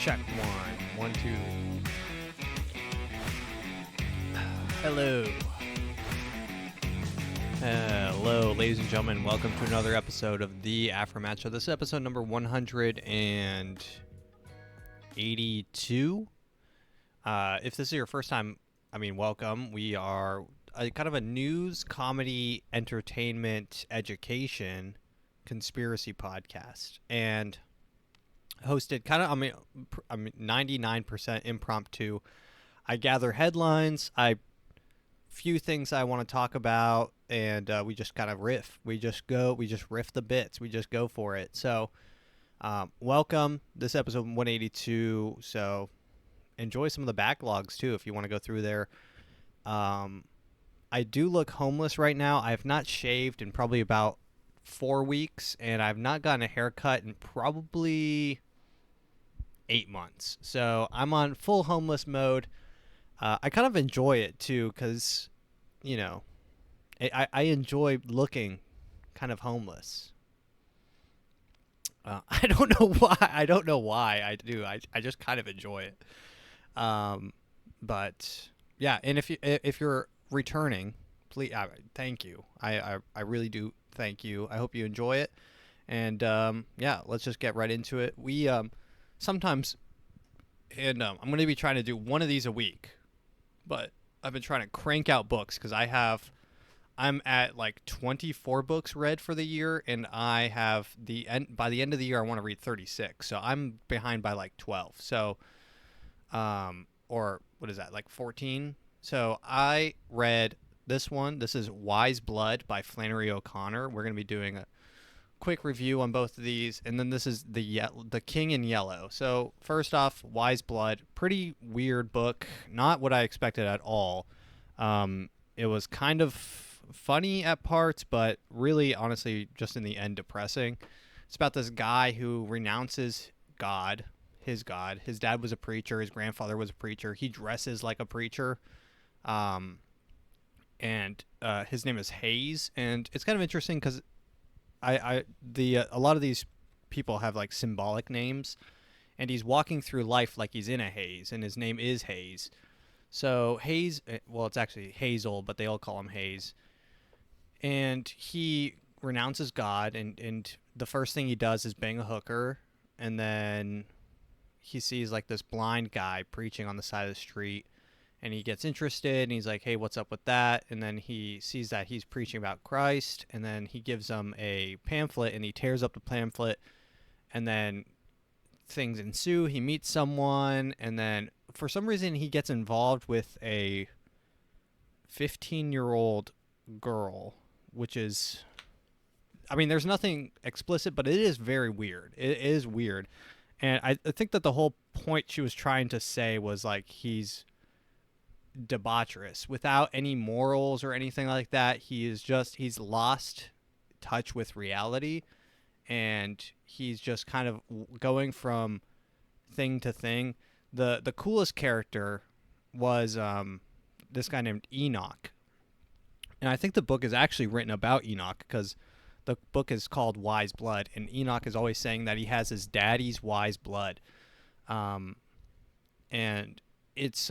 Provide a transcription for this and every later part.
Check one, one, two. Hello. Hello, ladies and gentlemen. Welcome to another episode of the AfroMattt Show. This is episode number 182. If this is your first time, welcome. We are kind of a news, comedy, entertainment, education, conspiracy podcast. And hosted kind of, 99% impromptu. I gather headlines, few things I want to talk about, and we just kind of riff. We just riff the bits. We just go for it. So, welcome. This episode 182. So, enjoy some of the backlogs too if you want to go through there. I do look homeless right now. I have not shaved in probably about 4 weeks, and I've not gotten a haircut in probably 8 months. So I'm on full homeless mode. I kind of enjoy it too, because, you know, I enjoy looking kind of homeless. I don't know why. I don't know why I do. I just kind of enjoy it. But yeah, and if you're returning, please, thank you. I really do thank you. I hope you enjoy it. And yeah, let's just get right into it. We sometimes, and I'm going to be trying to do one of these a week. But I've been trying to crank out books because I'm at like 24 books read for the year, and I have by the end of the year I want to read 36. So I'm behind by like 12. So, or what is that, like 14? So I read this one. This is Wise Blood by Flannery O'Connor. We're going to be doing a quick review on both of these, and then this is the King in Yellow. So first off, Wise Blood, pretty weird book, not what I expected at all. It was kind of funny at parts, but really, honestly, just in the end, depressing. It's about this guy who renounces God, his God. His dad was a preacher, his grandfather was a preacher. He dresses like a preacher, and his name is Hayes, and it's kind of interesting because a lot of these people have like symbolic names, and he's walking through life like he's in a haze, and his name is Hayes. So Hayes, well, it's actually Hazel, but they all call him Hayes. And he renounces God, and the first thing he does is bang a hooker, and then he sees like this blind guy preaching on the side of the street, and he gets interested, and he's like, hey, what's up with that? And then he sees that he's preaching about Christ, and then he gives him a pamphlet, and he tears up the pamphlet, and then things ensue. He meets someone, and then for some reason he gets involved with a 15-year-old girl, which is, there's nothing explicit, but it is very weird. It is weird. And I think that the whole point she was trying to say was like he's debaucherous without any morals or anything like that. He's lost touch with reality, and he's just kind of going from thing to thing. The coolest character was this guy named Enoch, and I think the book is actually written about Enoch because the book is called Wise Blood, and Enoch is always saying that he has his daddy's wise blood, and it's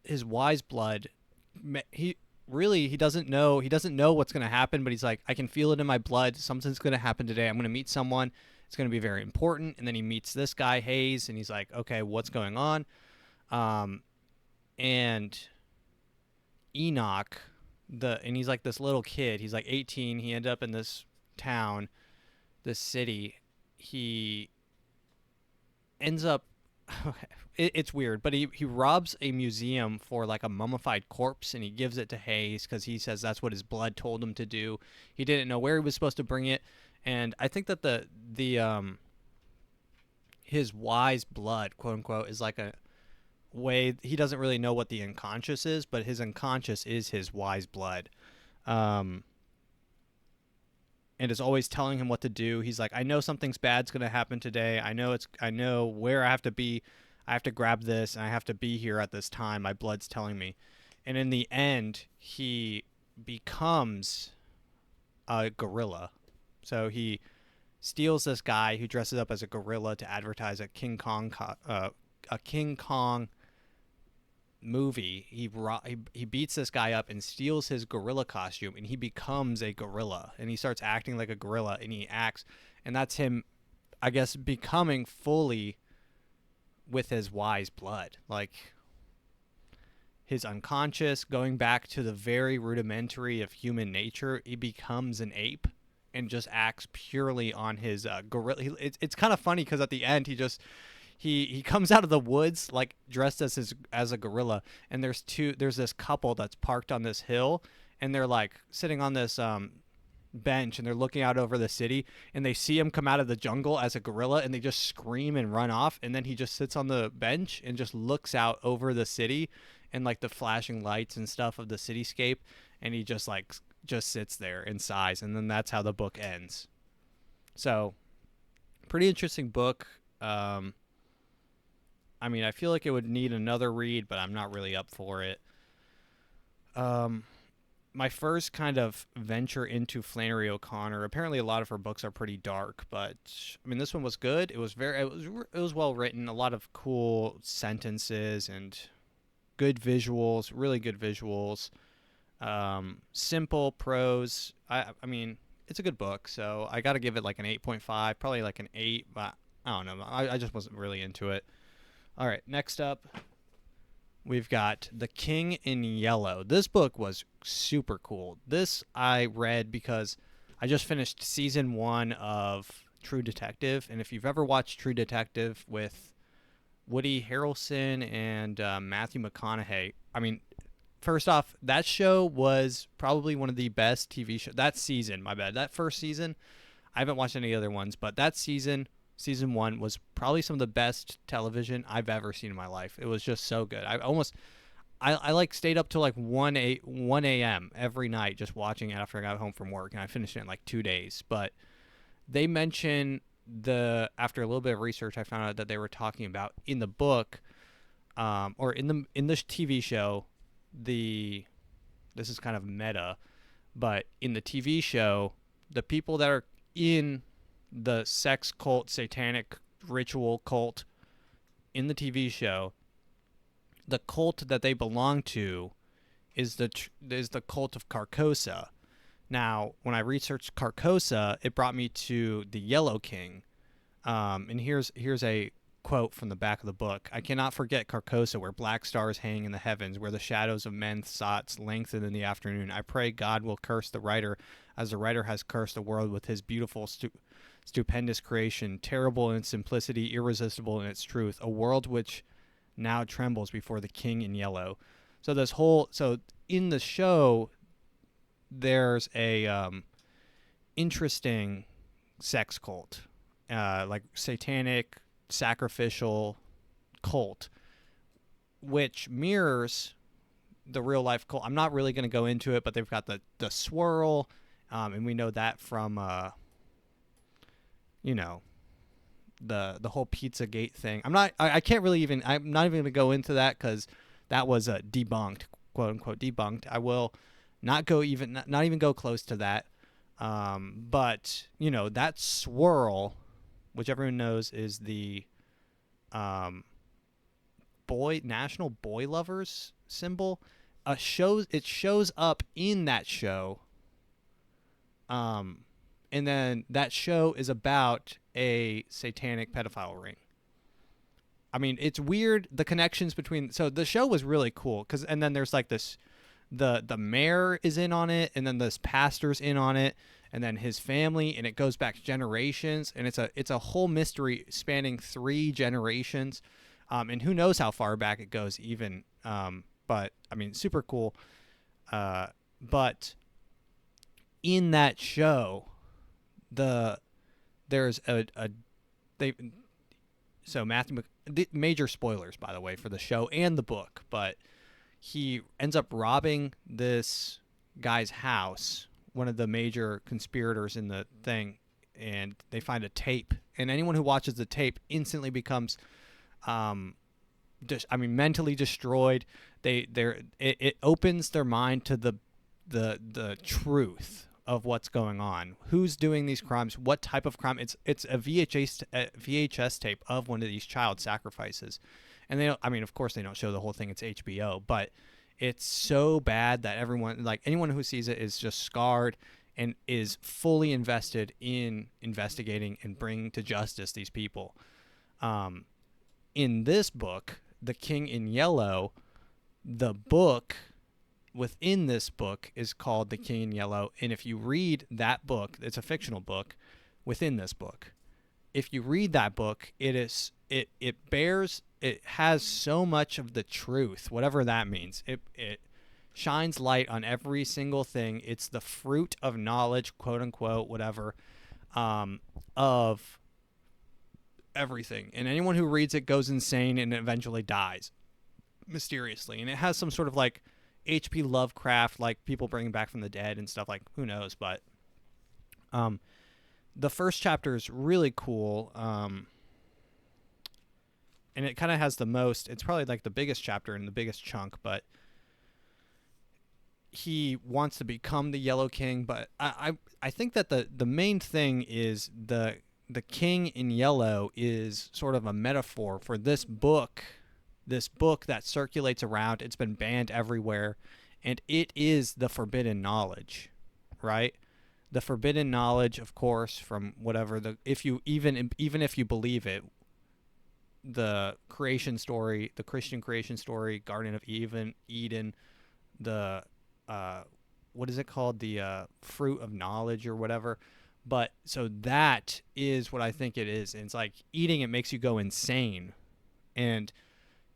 his wise blood. He doesn't know what's going to happen, but he's like, I can feel it in my blood. Something's going to happen today. I'm going to meet someone. It's going to be very important. And then he meets this guy, Hayes, and he's like, okay, what's going on? And Enoch, and he's like this little kid. He's like 18. He ended up in this town, this city. He ends up, it's weird, but he robs a museum for like a mummified corpse, and he gives it to Hayes because he says that's what his blood told him to do. He didn't know where he was supposed to bring it, and I think that his wise blood, quote unquote, is like a way he doesn't really know what the unconscious is, but his unconscious is his wise blood, and is always telling him what to do. He's like, I know something's bad's gonna happen today. I know where I have to be. I have to grab this, and I have to be here at this time. My blood's telling me. And in the end, he becomes a gorilla. So he steals this guy who dresses up as a gorilla to advertise a a King Kong movie. He beats this guy up and steals his gorilla costume, and he becomes a gorilla, and he starts acting like a gorilla, and he acts, and that's him, I guess, becoming fully with his wise blood, like his unconscious, going back to the very rudimentary of human nature. He becomes an ape and just acts purely on his gorilla. It's kind of funny because at the end he comes out of the woods like dressed as a gorilla, and there's this couple that's parked on this hill, and they're like sitting on this bench, and they're looking out over the city, and they see him come out of the jungle as a gorilla, and they just scream and run off, and then he just sits on the bench and just looks out over the city and like the flashing lights and stuff of the cityscape, and he just sits there and sighs, and then that's how the book ends. So pretty interesting book. I mean, I feel like it would need another read, but I'm not really up for it. My first kind of venture into Flannery O'Connor. Apparently, a lot of her books are pretty dark, but I mean, this one was good. It was well written. A lot of cool sentences and good visuals. Really good visuals. Simple prose. I mean, it's a good book, so I got to give it like an 8.5, probably like an 8, but I don't know. I just wasn't really into it. All right, next up, we've got The King in Yellow. This book was super cool. This I read because I just finished season 1 of True Detective, and if you've ever watched True Detective with Woody Harrelson and Matthew McConaughey, I mean, first off, that show was probably one of the best TV shows. That season, my bad. That first season, I haven't watched any other ones, but that season 1 was probably some of the best television I've ever seen in my life. It was just so good. I like stayed up till like 1 a.m. every night just watching it after I got home from work, and I finished it in like 2 days. But they mention after a little bit of research, I found out that they were talking about in the book, or in the TV show, this is kind of meta, but in the TV show, the people that are in the sex cult, satanic ritual cult in the TV show, the cult that they belong to is the cult of Carcosa. Now, when I researched Carcosa, it brought me to the Yellow King. And here's a quote from the back of the book. I cannot forget Carcosa, where black stars hang in the heavens, where the shadows of men's thoughts lengthen in the afternoon. I pray God will curse the writer, as the writer has cursed the world with his beautiful, stupendous creation, terrible in its simplicity, irresistible in its truth, a world which now trembles before the King in Yellow. So in the show, there's a interesting sex cult, like satanic, sacrificial cult, which mirrors the real life cult. I'm not really going to go into it, but they've got the swirl, and we know that from the whole Pizzagate thing. I'm not even going to go into that because that was debunked, quote unquote debunked. I will not even go close to that. But that swirl, which everyone knows is the National Boy Lovers symbol, shows up in that show. And then that show is about a satanic pedophile ring. I mean, it's weird, the connections between. So the show was really cool and then there's like this, the mayor is in on it, and then this pastor's in on it, and then his family, and it goes back generations, and it's a whole mystery spanning 3 generations, and who knows how far back it goes even. But I mean, super cool. But in that show, there's major spoilers, by the way, for the show and the book, but he ends up robbing this guy's house, one of the major conspirators in the thing, and they find a tape, and anyone who watches the tape instantly becomes mentally destroyed. It opens their mind to the truth of what's going on, who's doing these crimes, what type of crime. It's a VHS tape of one of these child sacrifices, and they don't, I mean, of course they don't show the whole thing. It's HBO, but it's so bad that everyone, like anyone who sees it, is just scarred and is fully invested in investigating and bringing to justice these people. In this book, The King in Yellow, the book within this book is called The King in Yellow, and if you read that book, it's a fictional book within this book. If you read that book, it has so much of the truth, whatever that means. It shines light on every single thing. It's the fruit of knowledge, quote unquote, whatever, of everything. And anyone who reads it goes insane and eventually dies mysteriously. And it has some sort of like H.P. Lovecraft, like people bringing back from the dead and stuff, like who knows. But the first chapter is really cool. And it kind of has the most, it's probably like the biggest chapter and the biggest chunk, but he wants to become the Yellow King. But I think that the main thing is the King in Yellow is sort of a metaphor for this book that circulates around. It's been banned everywhere, and it is the forbidden knowledge, right? The forbidden knowledge, of course, from whatever even if you believe it, the creation story, the Christian creation story, Garden of Eden, the what is it called? The fruit of knowledge or whatever. But so that is what I think it is. And it's like eating it makes you go insane. And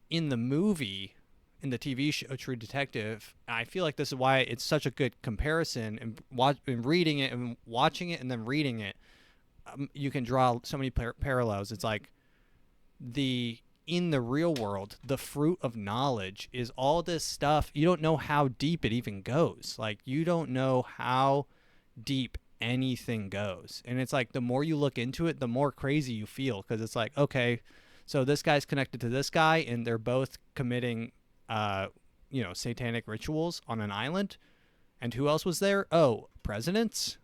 in the movie, in the TV show True Detective, I feel like this is why it's such a good comparison. And reading it and watching it and then reading it, you can draw so many parallels. It's like in the real world, the fruit of knowledge is all this stuff. You don't know how deep it even goes. Like, you don't know how deep anything goes. And it's like the more you look into it, the more crazy you feel, because it's like, okay, so this guy's connected to this guy and they're both committing satanic rituals on an island. And who else was there? Oh, presidents.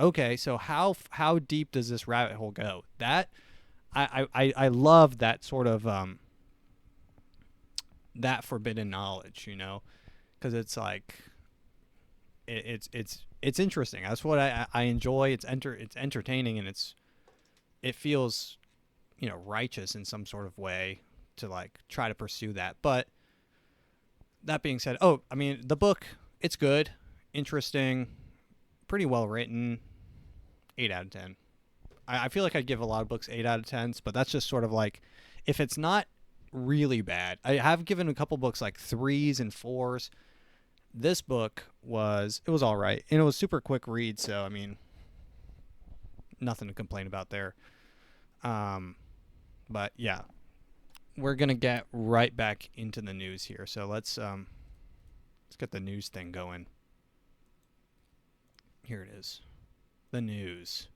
Okay, so how deep does this rabbit hole go? That I love that sort of that forbidden knowledge, because it's like it's interesting. That's what I enjoy. It's entertaining, and it feels righteous in some sort of way to like try to pursue that. But that being said, the book, it's good, interesting, pretty well written. 8 out of 10. I feel like I'd give a lot of books 8 out of 10s, but that's just sort of like, if it's not really bad. I have given a couple books like 3s and 4s. This book was all right, and it was super quick read, so I mean, nothing to complain about there. But yeah, we're gonna get right back into the news here. So let's get the news thing going. Here it is, the news.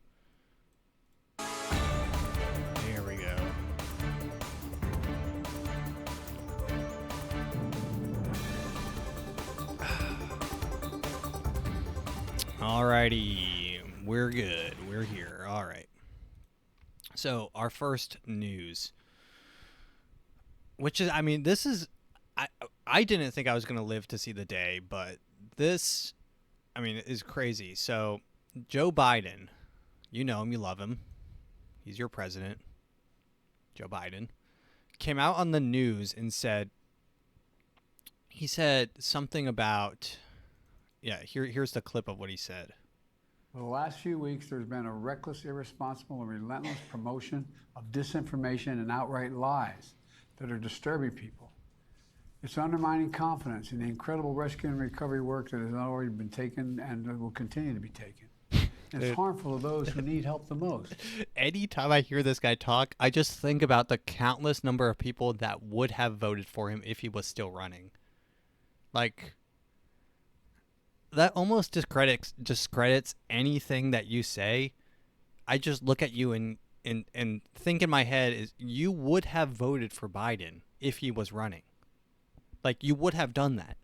Here we go. Alrighty, we're good. We're here. All right. So our first news, which is, this is, I didn't think I was going to live to see the day, but this, is crazy. So Joe Biden, you know him, you love him. He's your president. Joe Biden came out on the news and said something about, here's the clip of what he said. For the last few weeks, there's been a reckless, irresponsible, and relentless promotion of disinformation and outright lies that are disturbing people. It's undermining confidence in the incredible rescue and recovery work that has already been taken and will continue to be taken. And it's harmful to those who need help the most. Anytime I hear this guy talk, I just think about the countless number of people that would have voted for him if he was still running. Like, that almost discredits anything that you say. I just look at you and think in my head is, you would have voted for Biden if he was running. Like, you would have done that.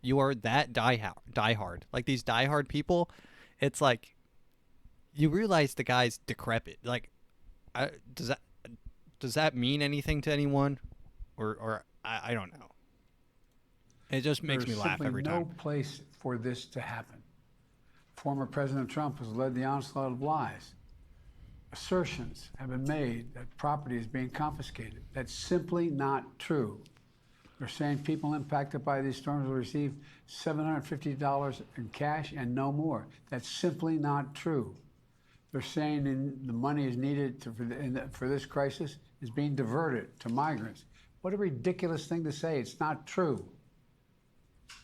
You are that diehard. Like these diehard people, it's like you realize the guy's decrepit. Like, does that mean anything to anyone, or I don't know. It just makes There's me laugh simply every no time. place for this to happen. Former President Trump has led the onslaught of lies. Assertions have been made that property is being confiscated. That's simply not true. They're saying people impacted by these storms will receive $750 in cash and no more. That's simply not true. They're saying the money is needed for this crisis is being diverted to migrants. What a ridiculous thing to say. It's not true.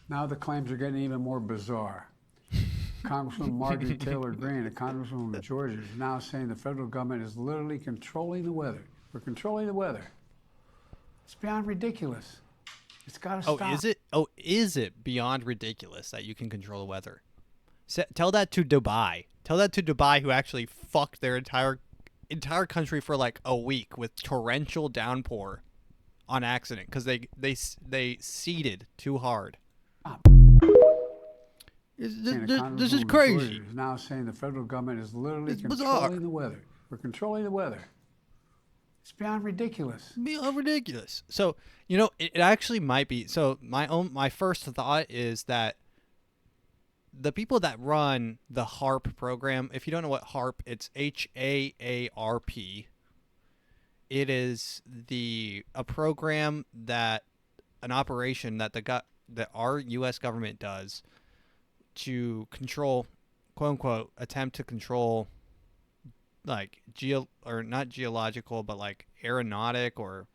Now the claims are getting even more bizarre. Congresswoman Marjorie Taylor Greene, a congresswoman of Georgia, is now saying the federal government is literally controlling the weather. We're controlling the weather. It's beyond ridiculous. It's got to stop. Oh, is it? Oh, is it beyond ridiculous that you can control the weather? Tell that to Dubai. Tell that to Dubai, who actually fucked their entire country for like a week with torrential downpour on accident because they seeded too hard. This is crazy. Is now saying the federal government is literally It's controlling bizarre. the weather. We're controlling the weather. It's beyond ridiculous. Beyond ridiculous. So it actually might be. So my first thought is that the people that run the HARP program, if you don't know what HARP, it's HAARP. It is a program an operation that our U.S. government does to control, quote unquote, attempt to control, like not geological, but like aeronautic or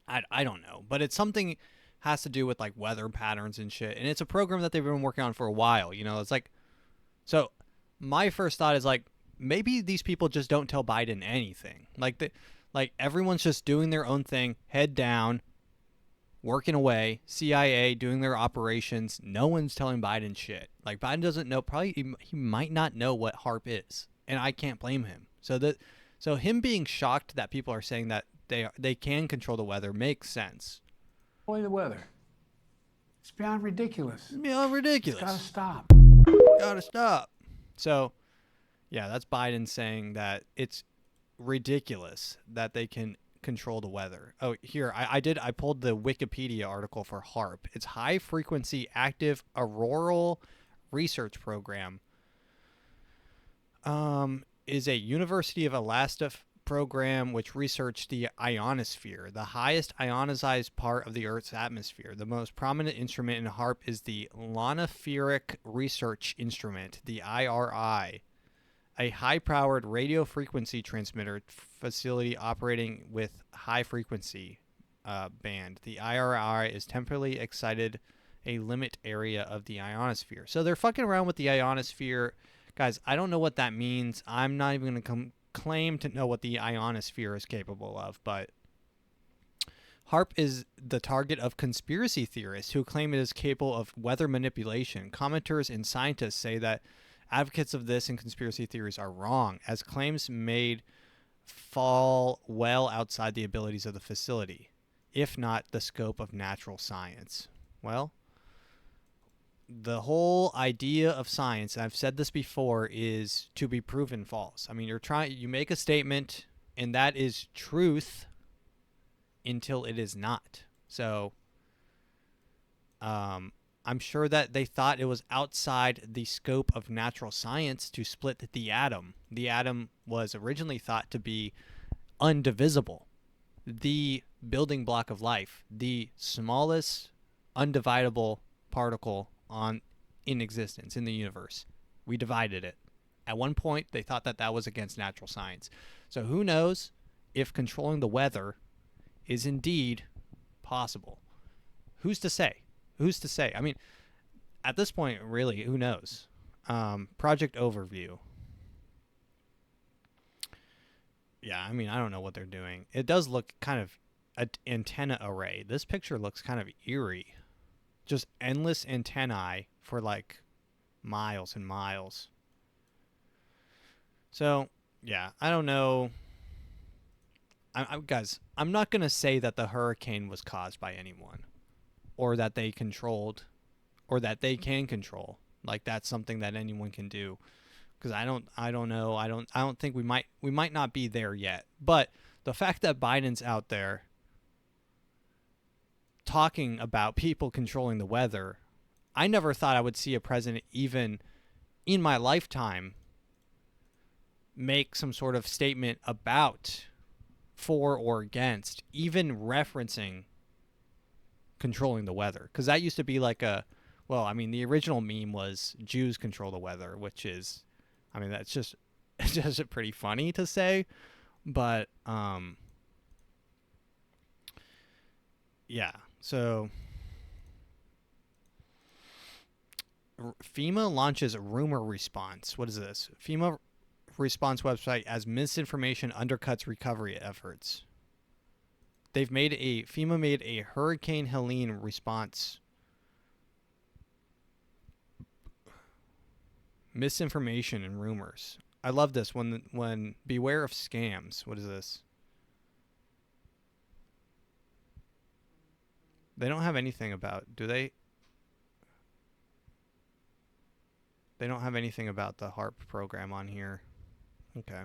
I don't know, but it's something has to do with like weather patterns and shit, and it's a program that they've been working on for a while. It's like, so my first thought is like maybe these people just don't tell Biden anything. Like everyone's just doing their own thing, head down, working away. CIA doing their operations. No one's telling Biden shit. Like Biden doesn't know. Probably he might not know what HARP is, and I can't blame him. So him being shocked that people are saying that they can control the weather makes sense. Controlling the weather. It's beyond ridiculous. Beyond ridiculous. It's gotta stop. Gotta stop. So, yeah, that's Biden saying that it's ridiculous that they can control the weather. Oh, here, I pulled the Wikipedia article for HARP. It's High Frequency Active Auroral Research Program. Is a University of Alaska program which researched the ionosphere, the highest ionized part of the Earth's atmosphere. The most prominent instrument in HARP is the Ionospheric Research Instrument, the IRI, a high-powered radio frequency transmitter facility operating with high frequency band. The IRI is temporarily excited a limit area of the ionosphere. So they're fucking around with the ionosphere. Guys, I don't know what that means. I'm not even going to claim to know what the ionosphere is capable of, but HARP is the target of conspiracy theorists who claim it is capable of weather manipulation. Commenters and scientists say that advocates of this and conspiracy theories are wrong, as claims made fall well outside the abilities of the facility, if not the scope of natural science. Well, the whole idea of science, and I've said this before, is to be proven false. I mean, you make a statement, and that is truth until it is not. So, I'm sure that they thought it was outside the scope of natural science to split the atom. The atom was originally thought to be undivisible, the building block of life, the smallest undividable particle in existence in the universe. We divided it. At one point, they thought that was against natural science. So who knows if controlling the weather is indeed possible? Who's to say? Who's to say? I mean, at this point, really, who knows? Project overview. Yeah, I mean, I don't know what they're doing. It does look kind of an antenna array. This picture looks kind of eerie. Just endless antennae for like miles and miles. So, yeah, I don't know. Guys, I'm not going to say that the hurricane was caused by anyone or that they controlled or that they can control. Like that's something that anyone can do. Because I don't know. I don't think we might not be there yet. But the fact that Biden's out there talking about people controlling the weather, I never thought I would see a president even in my lifetime make some sort of statement about, for or against, even referencing controlling the weather. Because that used to be like the original meme was Jews control the weather, which is, that's just it's just pretty funny to say, but yeah. So FEMA launches rumor response. What is this? FEMA response website as misinformation undercuts recovery efforts. FEMA made a Hurricane Helene response. Misinformation and rumors. I love this when beware of scams. What is this? They don't have anything about, do they? They don't have anything about the HARP program on here. Okay.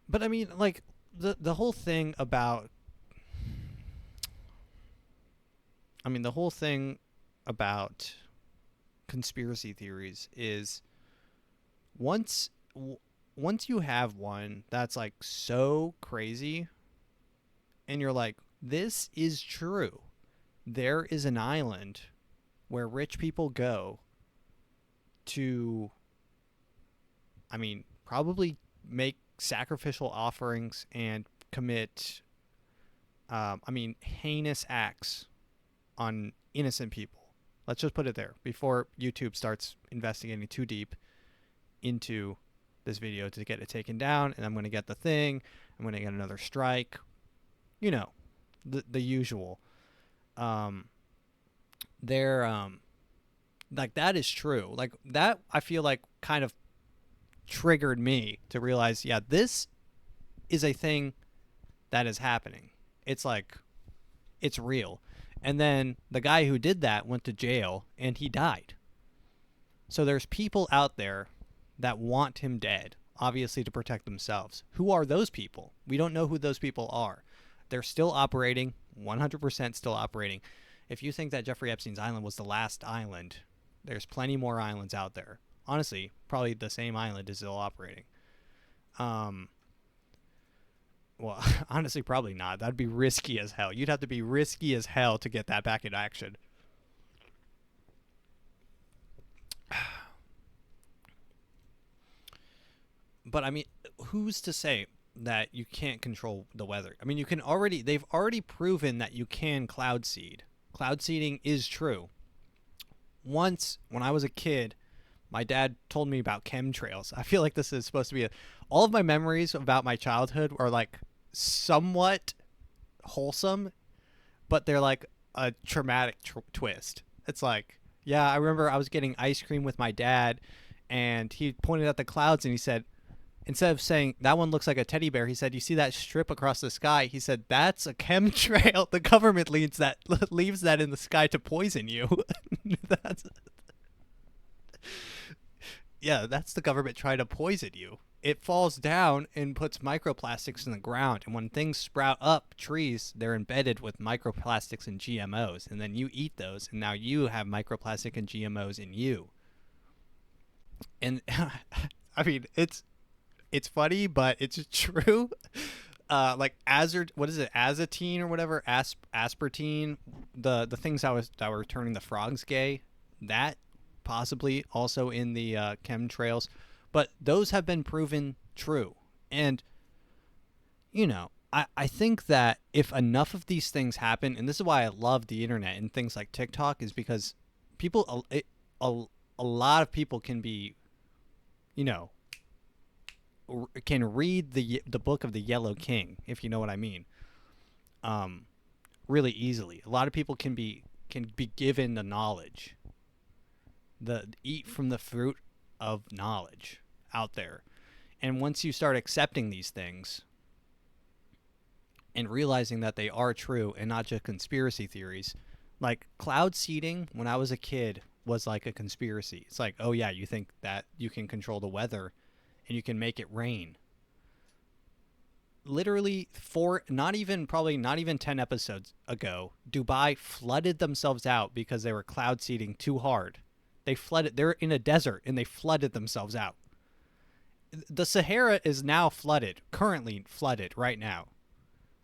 But like the whole thing about the whole thing about conspiracy theories is once you have one that's like so crazy and you're like, this is true. There is an island where rich people go to, probably make sacrificial offerings and commit, heinous acts on innocent people. Let's just put it there before YouTube starts investigating too deep into this video to get it taken down. And I'm going to get the thing. I'm going to get another strike. The usual. Like that is true. Like that, I feel like kind of triggered me to realize, yeah, this is a thing that is happening. It's like, it's real. And then the guy who did that went to jail and he died. So there's people out there that want him dead, obviously to protect themselves. Who are those people? We don't know who those people are. They're still operating, 100% still operating. If you think that Jeffrey Epstein's island was the last island, there's plenty more islands out there. Honestly, probably the same island is still operating. Well, honestly, probably not. That'd be risky as hell. You'd have to be risky as hell to get that back in action. But who's to say that you can't control the weather? They've already proven that you can cloud seed. Cloud seeding is true. Once, when I was a kid, my dad told me about chemtrails. I feel like this is supposed to be all of my memories about my childhood are like somewhat wholesome, but they're like a traumatic twist. It's like, yeah, I remember I was getting ice cream with my dad and he pointed at the clouds and he said, instead of saying that one looks like a teddy bear, he said, you see that strip across the sky? He said, that's a chemtrail. The government leaves that in the sky to poison you. That's the government trying to poison you. It falls down and puts microplastics in the ground. And when things sprout up trees, they're embedded with microplastics and GMOs. And then you eat those. And now you have microplastic and GMOs in you. And it's funny, but it's true. Like azatine or whatever, aspartame, the things that were turning the frogs gay, that possibly also in the chemtrails, but those have been proven true. And I think that if enough of these things happen, and this is why I love the internet and things like TikTok, is because a lot of people can be, can read the book of the Yellow King, if you know what I mean, really easily. A lot of people can be given the knowledge, eat from the fruit of knowledge out there. And once you start accepting these things and realizing that they are true and not just conspiracy theories, Like cloud seeding when I was a kid was like a conspiracy. It's like, oh yeah, you think that you can control the weather and you can make it rain. Literally probably not even 10 episodes ago, Dubai flooded themselves out because they were cloud seeding too hard. They're in a desert and they flooded themselves out. The Sahara is now flooded, currently flooded right now.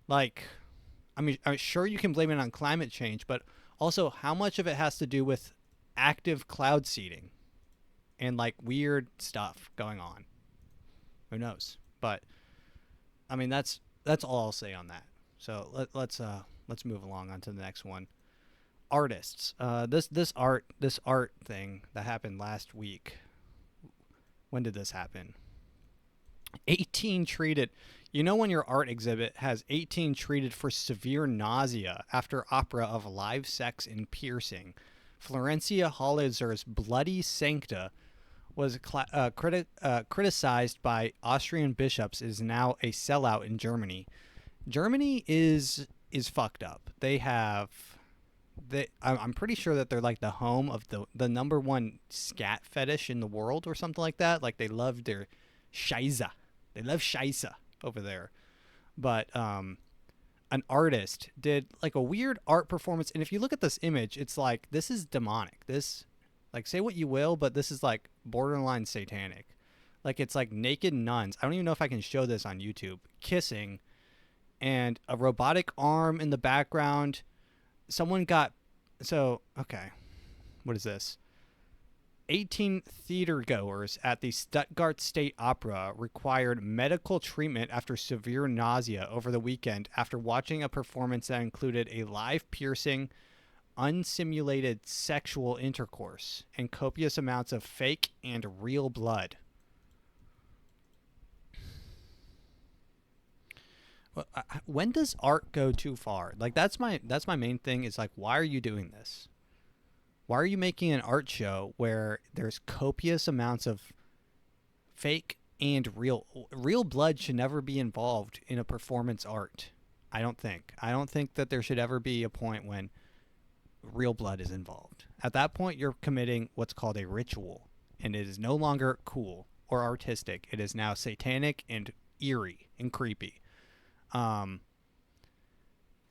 Like, I mean, I'm sure you can blame it on climate change, but also how much of it has to do with active cloud seeding and like weird stuff going on? Who knows? But I mean, that's all I'll say on that. So let's move along on to the next one. Artists. This art thing that happened last week. When did this happen? 18 treated. You know when your art exhibit has 18 treated for severe nausea after opera of live sex and piercing. Florencia Hollizer's Bloody Sancta was criticized by Austrian bishops is now a sellout in Germany. Germany is fucked up. I'm pretty sure that they're like the home of the number one scat fetish in the world or something like that. Like they love their Scheiße. They love Scheiße over there. But an artist did like a weird art performance, and if you look at this image, it's like this is demonic. This, like, say what you will, but this is like borderline satanic. Like it's like naked nuns. I don't even know if I can show this on YouTube. Kissing, and a robotic arm in the background. Okay, what is this? 18 theater goers at the Stuttgart State Opera required medical treatment after severe nausea over the weekend after watching a performance that included a live piercing, unsimulated sexual intercourse, and copious amounts of fake and real blood. When does art go too far? Like that's my main thing is like, why are you doing this? Why are you making an art show where there's copious amounts of fake and real blood should never be involved in a performance art? I don't think that there should ever be a point when real blood is involved. At that point, you're committing what's called a ritual, and it is no longer cool or artistic. It is now satanic and eerie and creepy.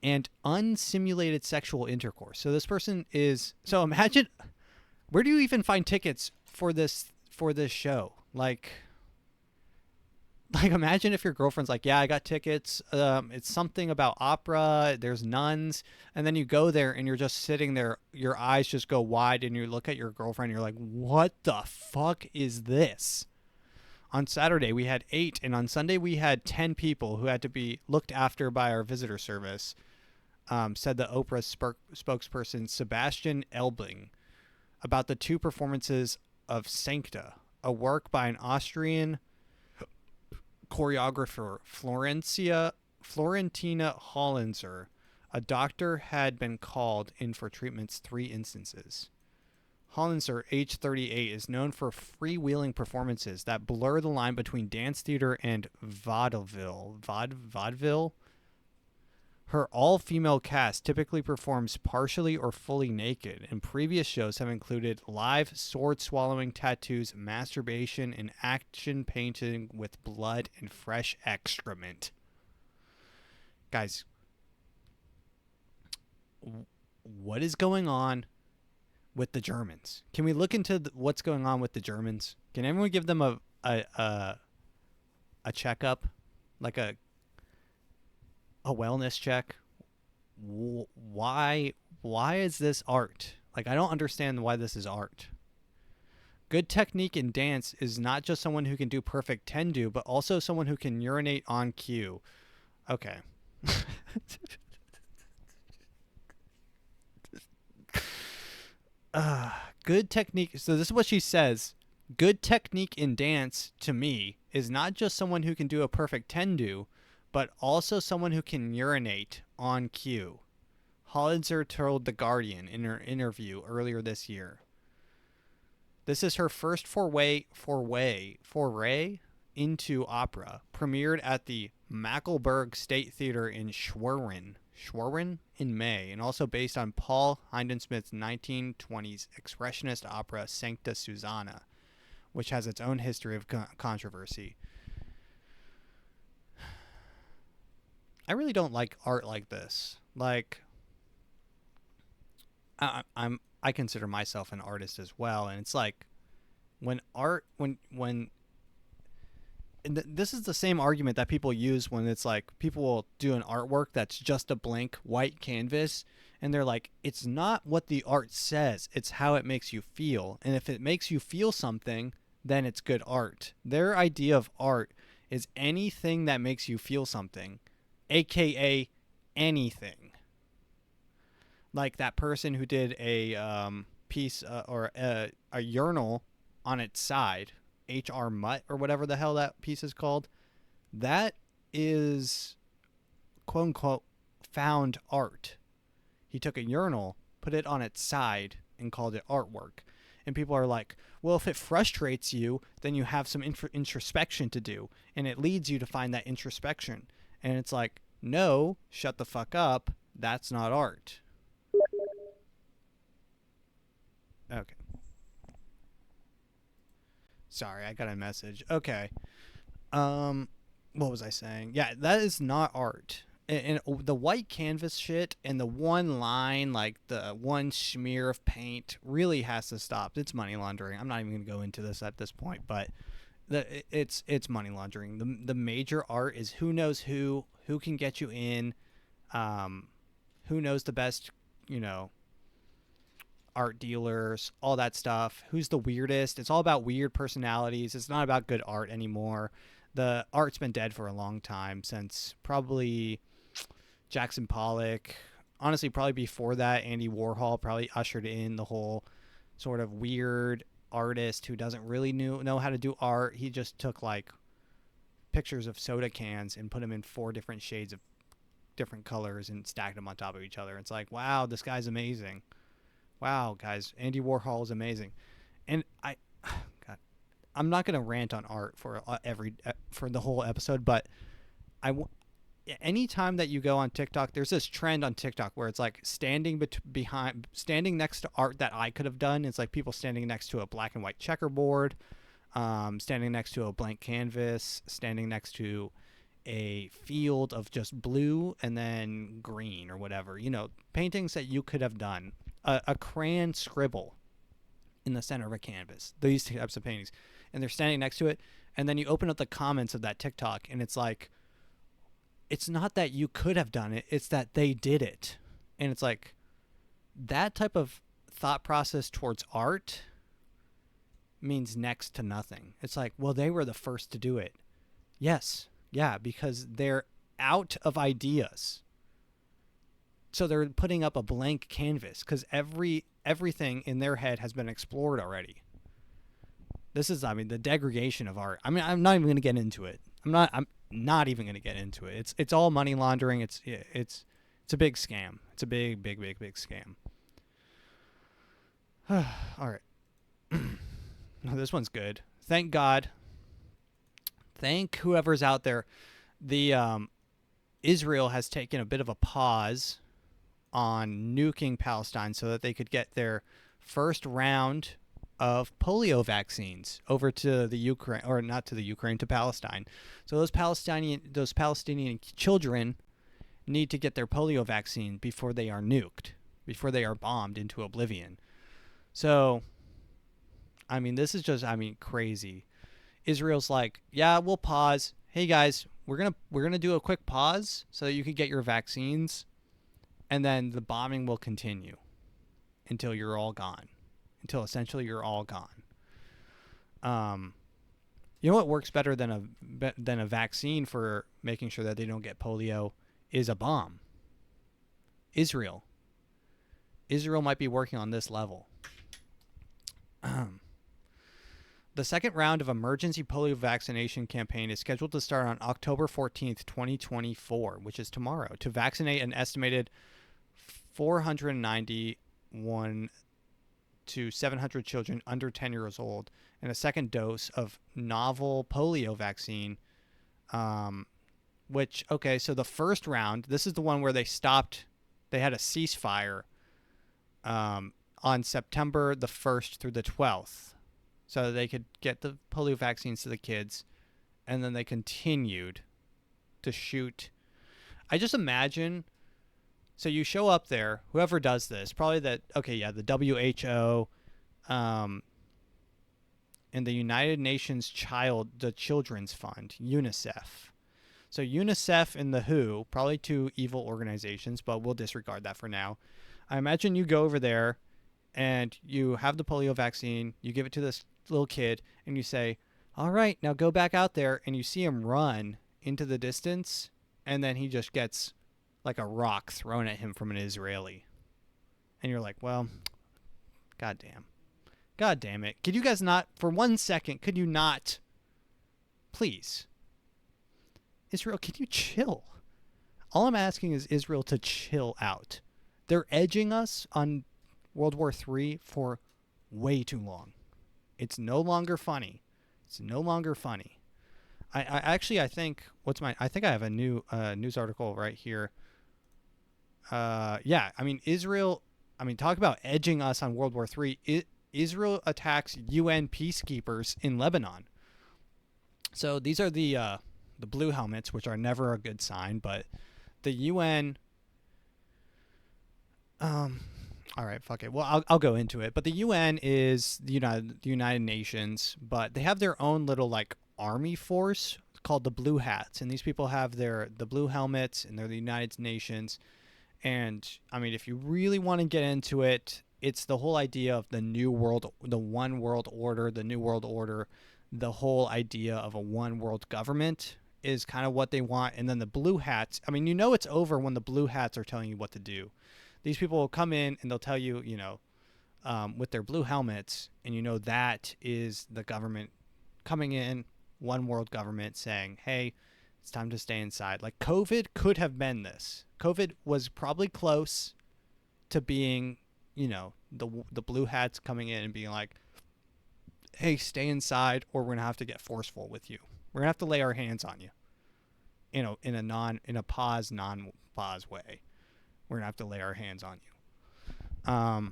And unsimulated sexual intercourse. So this person is. So imagine, where do you even find tickets for this show? Like imagine if your girlfriend's like, yeah, I got tickets. It's something about opera. There's nuns, and then you go there and you're just sitting there. Your eyes just go wide, and you look at your girlfriend. And you're like, what the fuck is this? On Saturday, we had 8, and on Sunday, we had 10 people who had to be looked after by our visitor service, said the Oprah spokesperson Sebastian Elbling about the 2 performances of Sancta, a work by an Austrian choreographer, Florentina Hollenzer. A doctor had been called in for treatments 3 instances. Hollenzer, age 38, is known for freewheeling performances that blur the line between dance theater and vaudeville. Vaudeville? Her all-female cast typically performs partially or fully naked, and previous shows have included live sword-swallowing tattoos, masturbation, and action painting with blood and fresh excrement. Guys, what is going on with the Germans? Can we look into what's going on with the Germans? Can everyone give them a checkup, like a wellness check? Why is this art? Like, I don't understand why this is art. Good technique in dance is not just someone who can do perfect tendu, but also someone who can urinate on cue. Okay. Good technique. So this is what she says. Good technique in dance, to me, is not just someone who can do a perfect tendu, but also someone who can urinate on cue. Hollitzer told The Guardian in her interview earlier this year. This is her first foray into opera, premiered at the Mackelberg State Theater in Schwerin, Schwerin in May, and also based on Paul Hindemith's 1920s expressionist opera Sancta Susanna, which has its own history of controversy. I really don't like art like this. Like, I consider myself an artist as well, and it's like when art when this is the same argument that people use when it's like people will do an artwork that's just a blank white canvas, and they're like, it's not what the art says, it's how it makes you feel, and if it makes you feel something, then it's good art. Their idea of art is anything that makes you feel something, aka anything. Like that person who did a piece or a urinal on its side, AfroMattt or whatever the hell that piece is called. That is quote unquote found art. He took a urinal, put it on its side, and called it artwork. And people are like, well, if it frustrates you, then you have some introspection to do, and it leads you to find that introspection. And it's like, no, shut the fuck up. That's not art. Okay. Sorry, I got a message. Okay. What was I saying? Yeah, that is not art. And the white canvas shit and the one line, like the one smear of paint, really has to stop. It's money laundering. I'm not even going to go into this at this point, but it's money laundering. The major art is who knows who can get you in, who knows the best, art dealers, all that stuff. Who's the weirdest? It's all about weird personalities. It's not about good art anymore. The art's been dead for a long time, since probably Jackson Pollock. Honestly, probably before that, Andy Warhol probably ushered in the whole sort of weird artist who doesn't really know how to do art. He just took like pictures of soda cans and put them in 4 different shades of different colors and stacked them on top of each other. It's like, wow, this guy's amazing. Wow, guys, Andy Warhol is amazing. And God, I'm not going to rant on art for the whole episode, but anytime that you go on TikTok, there's this trend on TikTok where it's like standing next to art that I could have done. It's like people standing next to a black and white checkerboard, standing next to a blank canvas, standing next to a field of just blue and then green or whatever, paintings that you could have done. A crayon scribble in the center of a canvas, these types of paintings, and they're standing next to it, and then you open up the comments of that TikTok, and it's like, it's not that you could have done it, it's that they did it. And it's like, that type of thought process towards art means next to nothing. It's like, well, they were the first to do it. Yes, yeah, because they're out of ideas. So they're putting up a blank canvas because everything in their head has been explored already. This is, the degradation of art. I'm not even going to get into it. I'm not even going to get into it. It's all money laundering. It's a big scam. It's a big scam. All right. No, this one's good. Thank God. Thank whoever's out there. The Israel has taken a bit of a pause on nuking Palestine so that they could get their first round of polio vaccines over to the Ukraine, or not to the Ukraine, to Palestine. So those Palestinian children need to get their polio vaccine before they are nuked, before they are bombed into oblivion. So, this is just, crazy. Israel's like, yeah, we'll pause. Hey guys, we're gonna do a quick pause so that you can get your vaccines. And then the bombing will continue until you're all gone, until essentially you're all gone. You know what works better than a vaccine for making sure that they don't get polio is a bomb. Israel might be working on this level. The second round of emergency polio vaccination campaign is scheduled to start on October 14th, 2024, which is tomorrow, to vaccinate an estimated 491 to 700 children under 10 years old, and a second dose of novel polio vaccine which, okay, so the first round, this is the one where they stopped, they had a ceasefire on September the 1st through the 12th so they could get the polio vaccines to the kids, and then they continued to shoot. I just imagine, so you show up there, whoever does this, probably that, okay, yeah, the WHO, and the United Nations the Children's Fund, UNICEF. So UNICEF and the WHO, probably two evil organizations, but we'll disregard that for now. I imagine you go over there and you have the polio vaccine, you give it to this little kid, and you say, all right, now go back out there, and you see him run into the distance, and then he just gets like a rock thrown at him from an Israeli. And you're like, well, goddamn. God damn it. Could you guys not, for 1 second, could you not, please, Israel, can you chill? All I'm asking is Israel to chill out. They're edging us on World War III for way too long. It's no longer funny. It's no longer funny. I think, I think I have a new news article right here. Yeah, I mean, Israel, talk about edging us on World War III. Israel attacks UN peacekeepers in Lebanon. So these are the blue helmets, which are never a good sign, but the UN, all right, fuck it. Well, I'll go into it. But the UN is the United Nations, but they have their own little like army force called the Blue Hats, and these people have the blue helmets, and they're the United Nations. And I mean, if you really want to get into it, it's the whole idea of the new world, the one world order, the new world order, the whole idea of a one world government is kind of what they want. And then the blue hats, I mean, it's over when the blue hats are telling you what to do. These people will come in and they'll tell you, with their blue helmets, and that is the government coming in, one world government saying, hey, it's time to stay inside. Like COVID could have been this. COVID was probably close to being, the blue hats coming in and being like, hey, stay inside, or we're going to have to get forceful with you. We're going to have to lay our hands on you, in a non-pause way. We're going to have to lay our hands on you.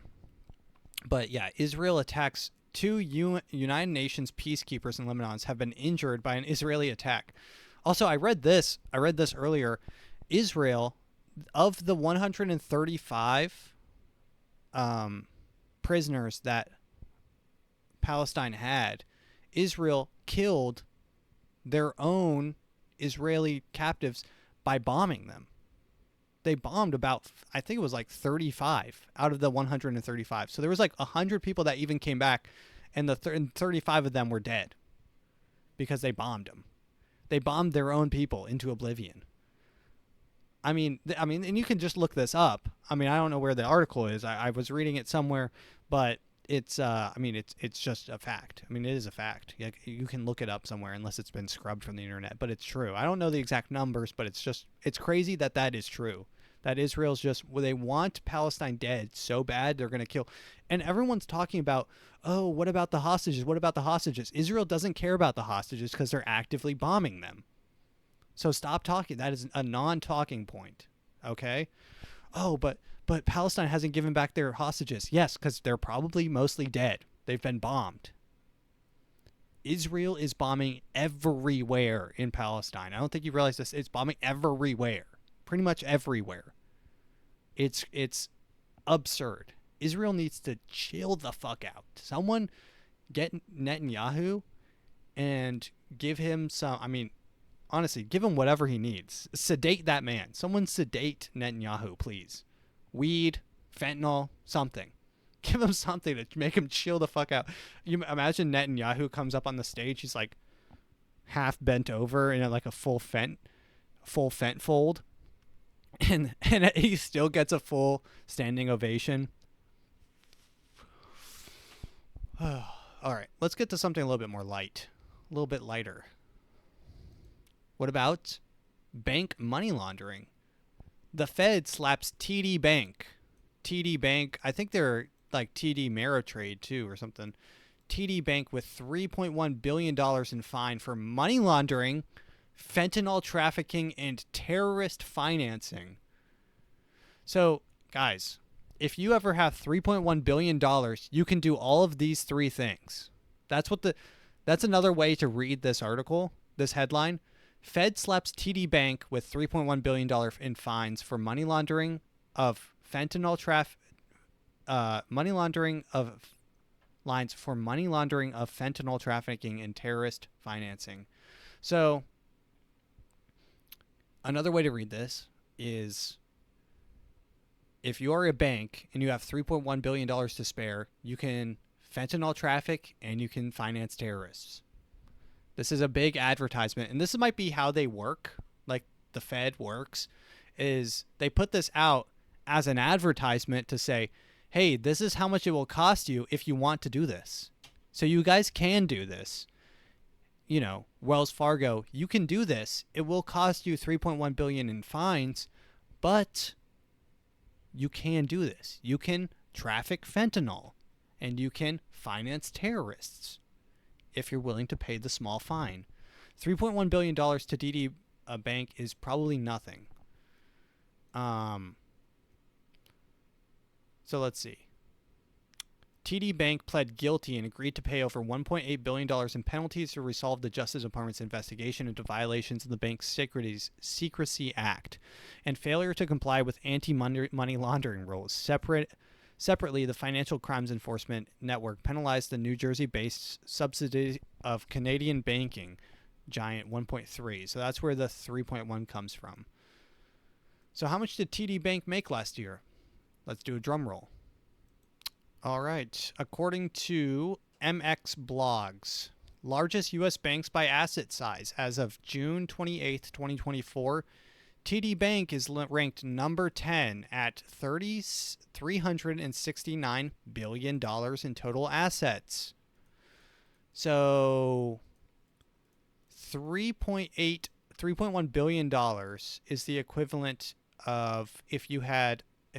But yeah, Israel attacks two United Nations peacekeepers in Lebanon have been injured by an Israeli attack. Also, I read this earlier. Israel, of the 135 prisoners that Palestine had, Israel killed their own Israeli captives by bombing them. They bombed about, I think it was like 35 out of the 135. So there was like 100 people that even came back, and 35 of them were dead because they bombed them. They bombed their own people into oblivion. I mean, and you can just look this up. I mean, I don't know where the article is. I was reading it somewhere, but it's just a fact. I mean, it is a fact. You can look it up somewhere unless it's been scrubbed from the internet, but it's true. I don't know the exact numbers, but it's crazy that is true. That Israel's they want Palestine dead so bad they're going to kill. And everyone's talking about, oh, what about the hostages? What about the hostages? Israel doesn't care about the hostages because they're actively bombing them. So stop talking. That is a non-talking point. Okay? Oh, but Palestine hasn't given back their hostages. Yes, because they're probably mostly dead. They've been bombed. Israel is bombing everywhere in Palestine. I don't think you realize this. It's bombing everywhere. Pretty much everywhere. It's absurd. Israel needs to chill the fuck out. Someone get Netanyahu and give him some, honestly, give him whatever he needs. Sedate that man. Someone sedate Netanyahu, please. Weed, fentanyl, something. Give him something to make him chill the fuck out. You imagine Netanyahu comes up on the stage. He's like half bent over in like a full fent fold. And he still gets a full standing ovation. All right, let's get to something a little bit more light. A little bit lighter. What about bank money laundering? The Fed slaps TD Bank. TD Bank, I think they're like TD Ameritrade too or something. TD Bank with $3.1 billion in fine for money laundering fentanyl trafficking, and terrorist financing. So, guys, if you ever have $3.1 billion, you can do all of these three things. That's another way to read this article, this headline. Fed slaps TD Bank with $3.1 billion in fines for money laundering of fentanyl money laundering of lines for money laundering of fentanyl trafficking and terrorist financing. So, another way to read this is if you are a bank and you have $3.1 billion to spare, you can fentanyl traffic and you can finance terrorists. This is a big advertisement, and this might be how they work, like the Fed works, is they put this out as an advertisement to say, hey, this is how much it will cost you if you want to do this. So you guys can do this. You know, Wells Fargo, you can do this. It will cost you $3.1 billion in fines, but you can do this. You can traffic fentanyl, and you can finance terrorists if you're willing to pay the small fine. $3.1 billion to DD Bank is probably nothing. So let's see. TD Bank pled guilty and agreed to pay over $1.8 billion in penalties to resolve the Justice Department's investigation into violations of the bank's Secrecy Act and failure to comply with anti-money laundering rules. Separately, the Financial Crimes Enforcement Network penalized the New Jersey-based subsidiary of Canadian banking giant 1.3. So that's where the 3.1 comes from. So how much did TD Bank make last year? Let's do a drum roll. All right. According to MX Blogs, largest U.S. banks by asset size as of June 28th, 2024, TD Bank is ranked number 10 at $369 billion in total assets. So $3.1 billion is the equivalent of if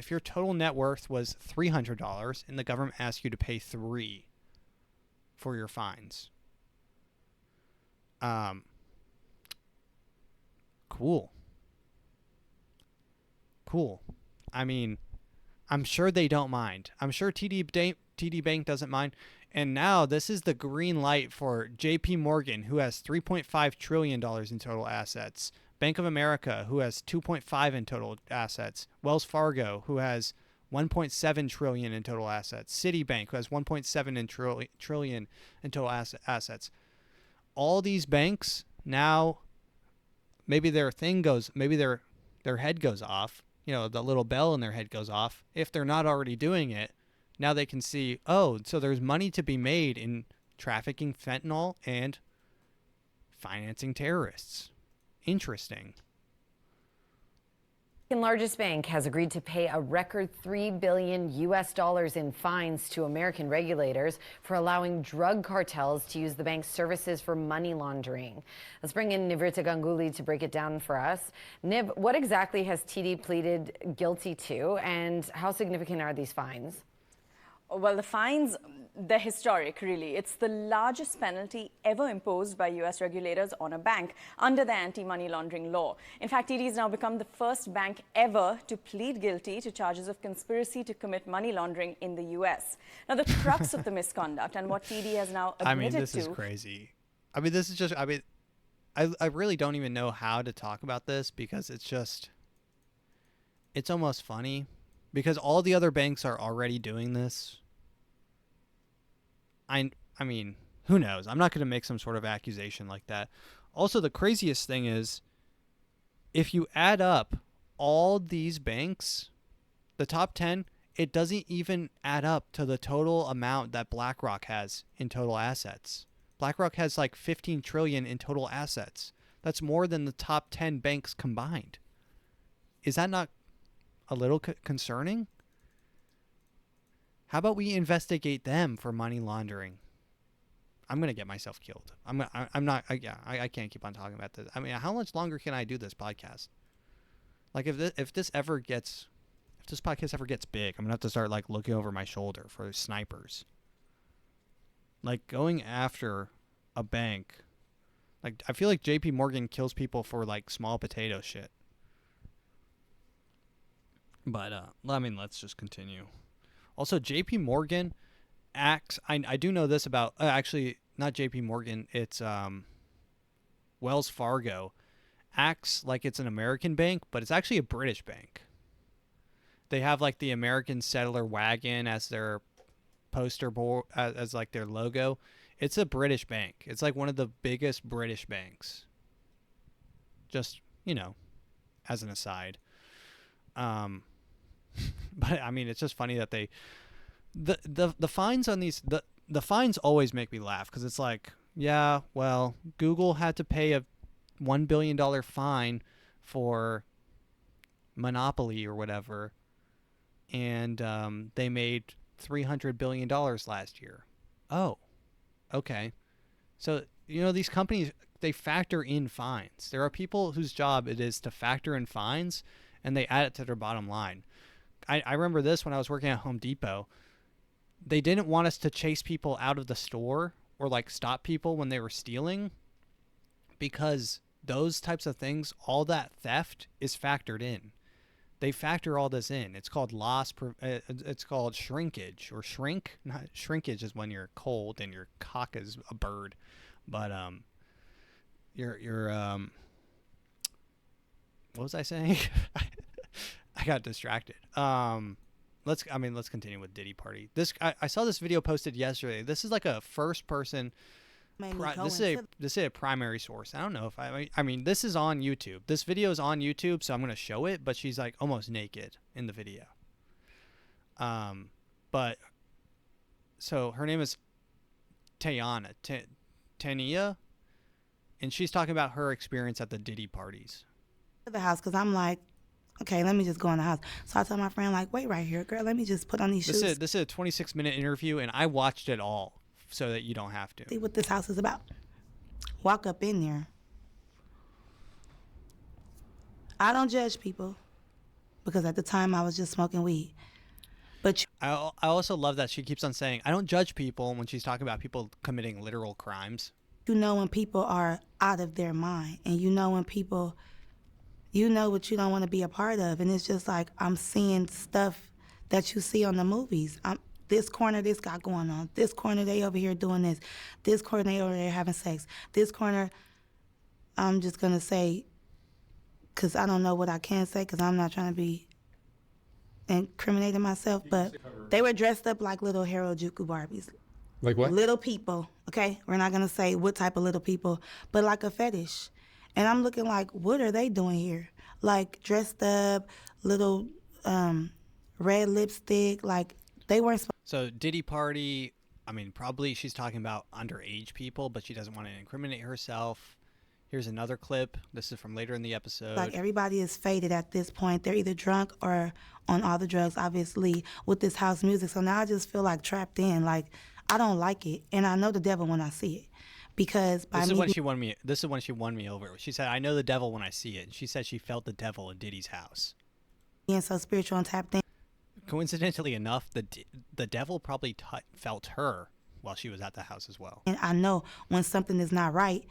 your total net worth was $300 and the government asked you to pay $3 for your fines. Cool. I mean, I'm sure they don't mind. I'm sure TD Bank doesn't mind. And now this is the green light for JP Morgan, who has $3.5 trillion in total assets. Bank of America, who has 2.5 in total assets. Wells Fargo, who has 1.7 trillion in total assets. Citibank, who has 1.7 trillion in total assets. All these banks now, maybe their head goes off. You know, the little bell in their head goes off. If they're not already doing it, now they can see, oh, so there's money to be made in trafficking fentanyl and financing terrorists. Interesting. The largest bank has agreed to pay a record $3 billion in fines to American regulators for allowing drug cartels to use the bank's services for money laundering. Let's bring in Nivrita Ganguly to break it down for us. Niv, what exactly has TD pleaded guilty to, and how significant are these fines? Well, the fines, they're historic, really. It's the largest penalty ever imposed by U.S. regulators on a bank under the anti-money laundering law. In fact, TD has now become the first bank ever to plead guilty to charges of conspiracy to commit money laundering in the U.S. Now, the crux of the misconduct and what TD has now admitted to... this is crazy. This is just... I really don't even know how to talk about this because it's almost funny because all the other banks are already doing this. I mean, who knows? I'm not going to make some sort of accusation like that. Also, the craziest thing is if you add up all these banks, the top 10, it doesn't even add up to the total amount that BlackRock has in total assets. BlackRock has like 15 trillion in total assets. That's more than the top 10 banks combined. Is that not a little concerning? How about we investigate them for money laundering? I'm going to get myself killed. I can't keep on talking about this. I mean, how much longer can I do this podcast? Like if this podcast ever gets big, I'm going to have to start like looking over my shoulder for snipers. Like going after a bank Like, I feel like JP Morgan kills people for like small potato shit. But I mean, let's just continue. Also, JP Morgan acts. I do know this about actually not JP Morgan. It's Wells Fargo acts like it's an American bank, but it's actually a British bank. They have like the American settler wagon as their poster board, as like their logo. It's a British bank. It's like one of the biggest British banks. Just, you know, as an aside. But I mean, it's just funny that the fines on these the fines always make me laugh, because it's like, yeah, well, Google had to pay a $1 billion fine for monopoly or whatever, and they made $300 billion last year. Oh, okay. So, you know, these companies, they factor in fines. There are people whose job it is to factor in fines, and they add it to their bottom line. I remember this when I was working at Home Depot. They didn't want us to chase people out of the store or like stop people when they were stealing, because those types of things, all that theft is factored in. They factor all this in. It's called it's called shrinkage or shrink. Not shrinkage is when you're cold and your cock is a bird, but your what was I saying? I got distracted. Let's continue with Diddy Party. I saw this video posted yesterday. This is like a first person. This is a primary source. I don't know if I mean this is on YouTube. This video is on YouTube, so I'm gonna show it. But she's like almost naked in the video. But so her name is Tania, and she's talking about her experience at the Diddy parties. The house, because I'm like, okay, let me just go in the house. So I told my friend, like, wait right here, girl, let me just put on these shoes. This is a 26-minute interview, and I watched it all so that you don't have to. See what this house is about. Walk up in there. I don't judge people, because at the time I was just smoking weed. But I also love that she keeps on saying, I don't judge people, when she's talking about people committing literal crimes. You know when people are out of their mind, and you know when people, you know what you don't want to be a part of. And it's just like, I'm seeing stuff that you see on the movies. This corner, this got going on. This corner, they over here doing this. This corner, they over there having sex. This corner, I'm just going to say, because I don't know what I can say, because I'm not trying to be incriminating myself, but they were dressed up like little Harajuku Barbies. Like what? Little people, okay? We're not going to say what type of little people, but like a fetish. And I'm looking like, what are they doing here? Like dressed up, little red lipstick, like they weren't supposed. So Diddy Party, I mean, probably she's talking about underage people, but she doesn't want to incriminate herself. Here's another clip. This is from later in the episode. Like everybody is faded at this point. They're either drunk or on all the drugs, obviously, with this house music. So now I just feel like trapped in. Like I don't like it, and I know the devil when I see it. Because by this is when she won me over. She said, I know the devil when I see it. And she said she felt the devil in Diddy's house. Being so spiritual and tapped in. Coincidentally enough, the devil probably felt her while she was at the house as well. And I know when something is not right.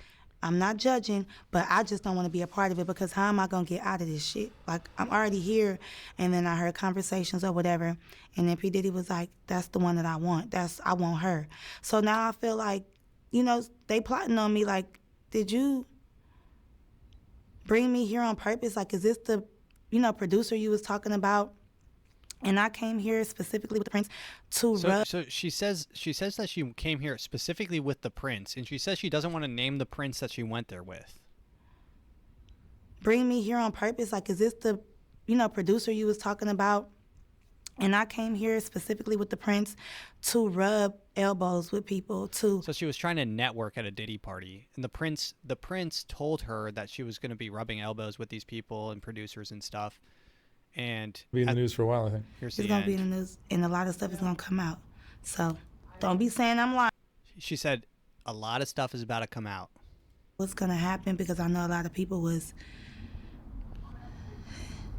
I'm not judging, but I just don't want to be a part of it, because how am I going to get out of this shit? Like, I'm already here, and then I heard conversations or whatever, and then P. Diddy was like, that's the one that I want. I want her. So now I feel like, you know, they plotting on me, like, did you bring me here on purpose? Like, is this the, you know, producer you was talking about? And I came here specifically with the prince to rub. So she says that she came here specifically with the prince, and she says she doesn't want to name the prince that she went there with. Bring me here on purpose? Like, is this the, you know, producer you was talking about? And I came here specifically with the prince to rub elbows with people to. So she was trying to network at a Diddy party, and the prince told her that she was going to be rubbing elbows with these people and producers and stuff. And be in the news for a while, I think. It's going to be in the news, and a lot of stuff is going to come out. So don't be saying I'm lying. She said a lot of stuff is about to come out. What's going to happen, because I know a lot of people was,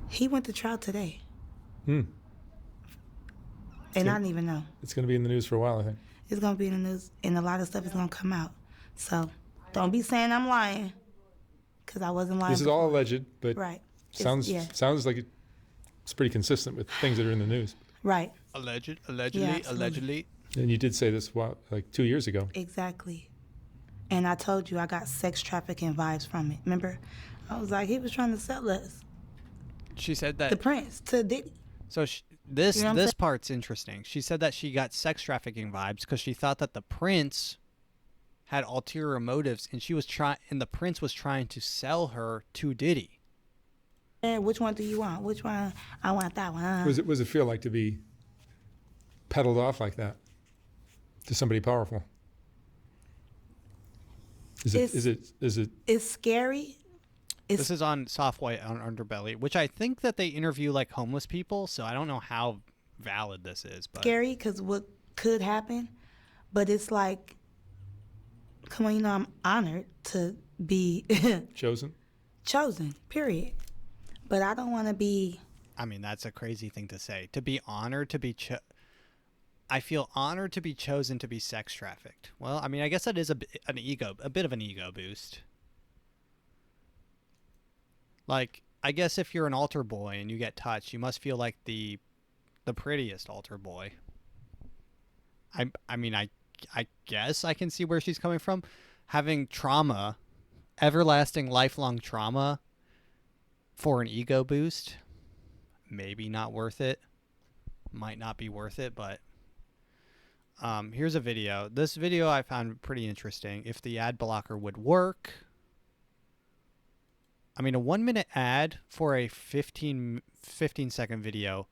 he went to trial today. And I didn't even know. It's going to be in the news for a while, I think. It's going to be in the news, and a lot of stuff is going to come out. So Don't be saying I'm lying, because I wasn't lying. This is all alleged, but right. sounds like it's pretty consistent with things that are in the news. Right. Allegedly. And you did say this, like 2 years ago. Exactly. And I told you I got sex trafficking vibes from it. Remember? I was like, he was trying to sell us. She said that the Prince to Diddy. So this part's interesting. She said that she got sex trafficking vibes because she thought that the Prince had ulterior motives, and the Prince was trying to sell her to Diddy. Which one do you want? Which one? I want that one. What does it feel like to be peddled off like that to somebody powerful? Is it? It's scary. This is on Soft White on Underbelly, which I think that they interview like homeless people, so I don't know how valid this is. But scary because what could happen, but it's like, come on, I'm honored to be chosen, period. But I don't want to be. I mean, that's a crazy thing to say. To be honored to be I feel honored to be chosen to be sex trafficked. Well, I mean, I guess that is a bit of an ego boost. Like, I guess if you're an altar boy and you get touched, you must feel like the prettiest altar boy. I mean, I guess I can see where she's coming from. Having trauma, everlasting, lifelong trauma for an ego boost, maybe not worth it. Might not be worth it, but here's a video. This video I found pretty interesting. If the ad blocker would work. I mean, a 1-minute ad for a 15-second video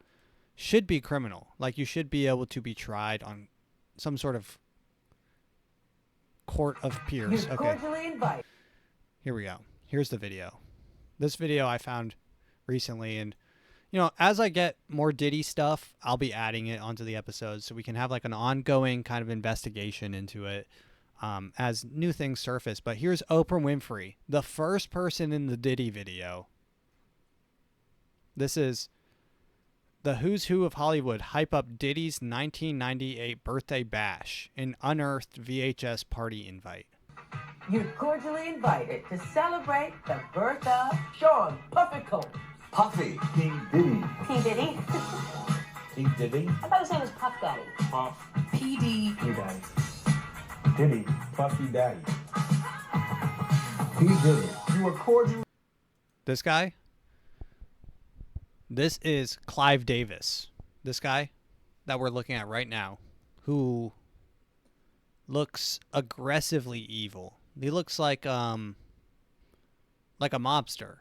should be criminal. Like, you should be able to be tried on some sort of court of peers. You're cordially invited. Here we go. Here's the video. This video I found recently, and you know, as I get more Diddy stuff, I'll be adding it onto the episodes so we can have like an ongoing kind of investigation into it. As new things surface. But here's Oprah Winfrey, the first person in the Diddy video. This is the who's who of Hollywood hype up Diddy's 1998 birthday bash, an unearthed VHS party invite. You're cordially invited to celebrate the birth of Sean Puffy Combs. Puffy. King Diddy. P. Diddy. King Diddy. I thought his name was Puff Daddy. Puff. P.D. P. Daddy. Diddy. Puffy Daddy. P. Diddy. You are cordially. This guy? This is Clive Davis. This guy that we're looking at right now, who looks aggressively evil. He looks like a mobster.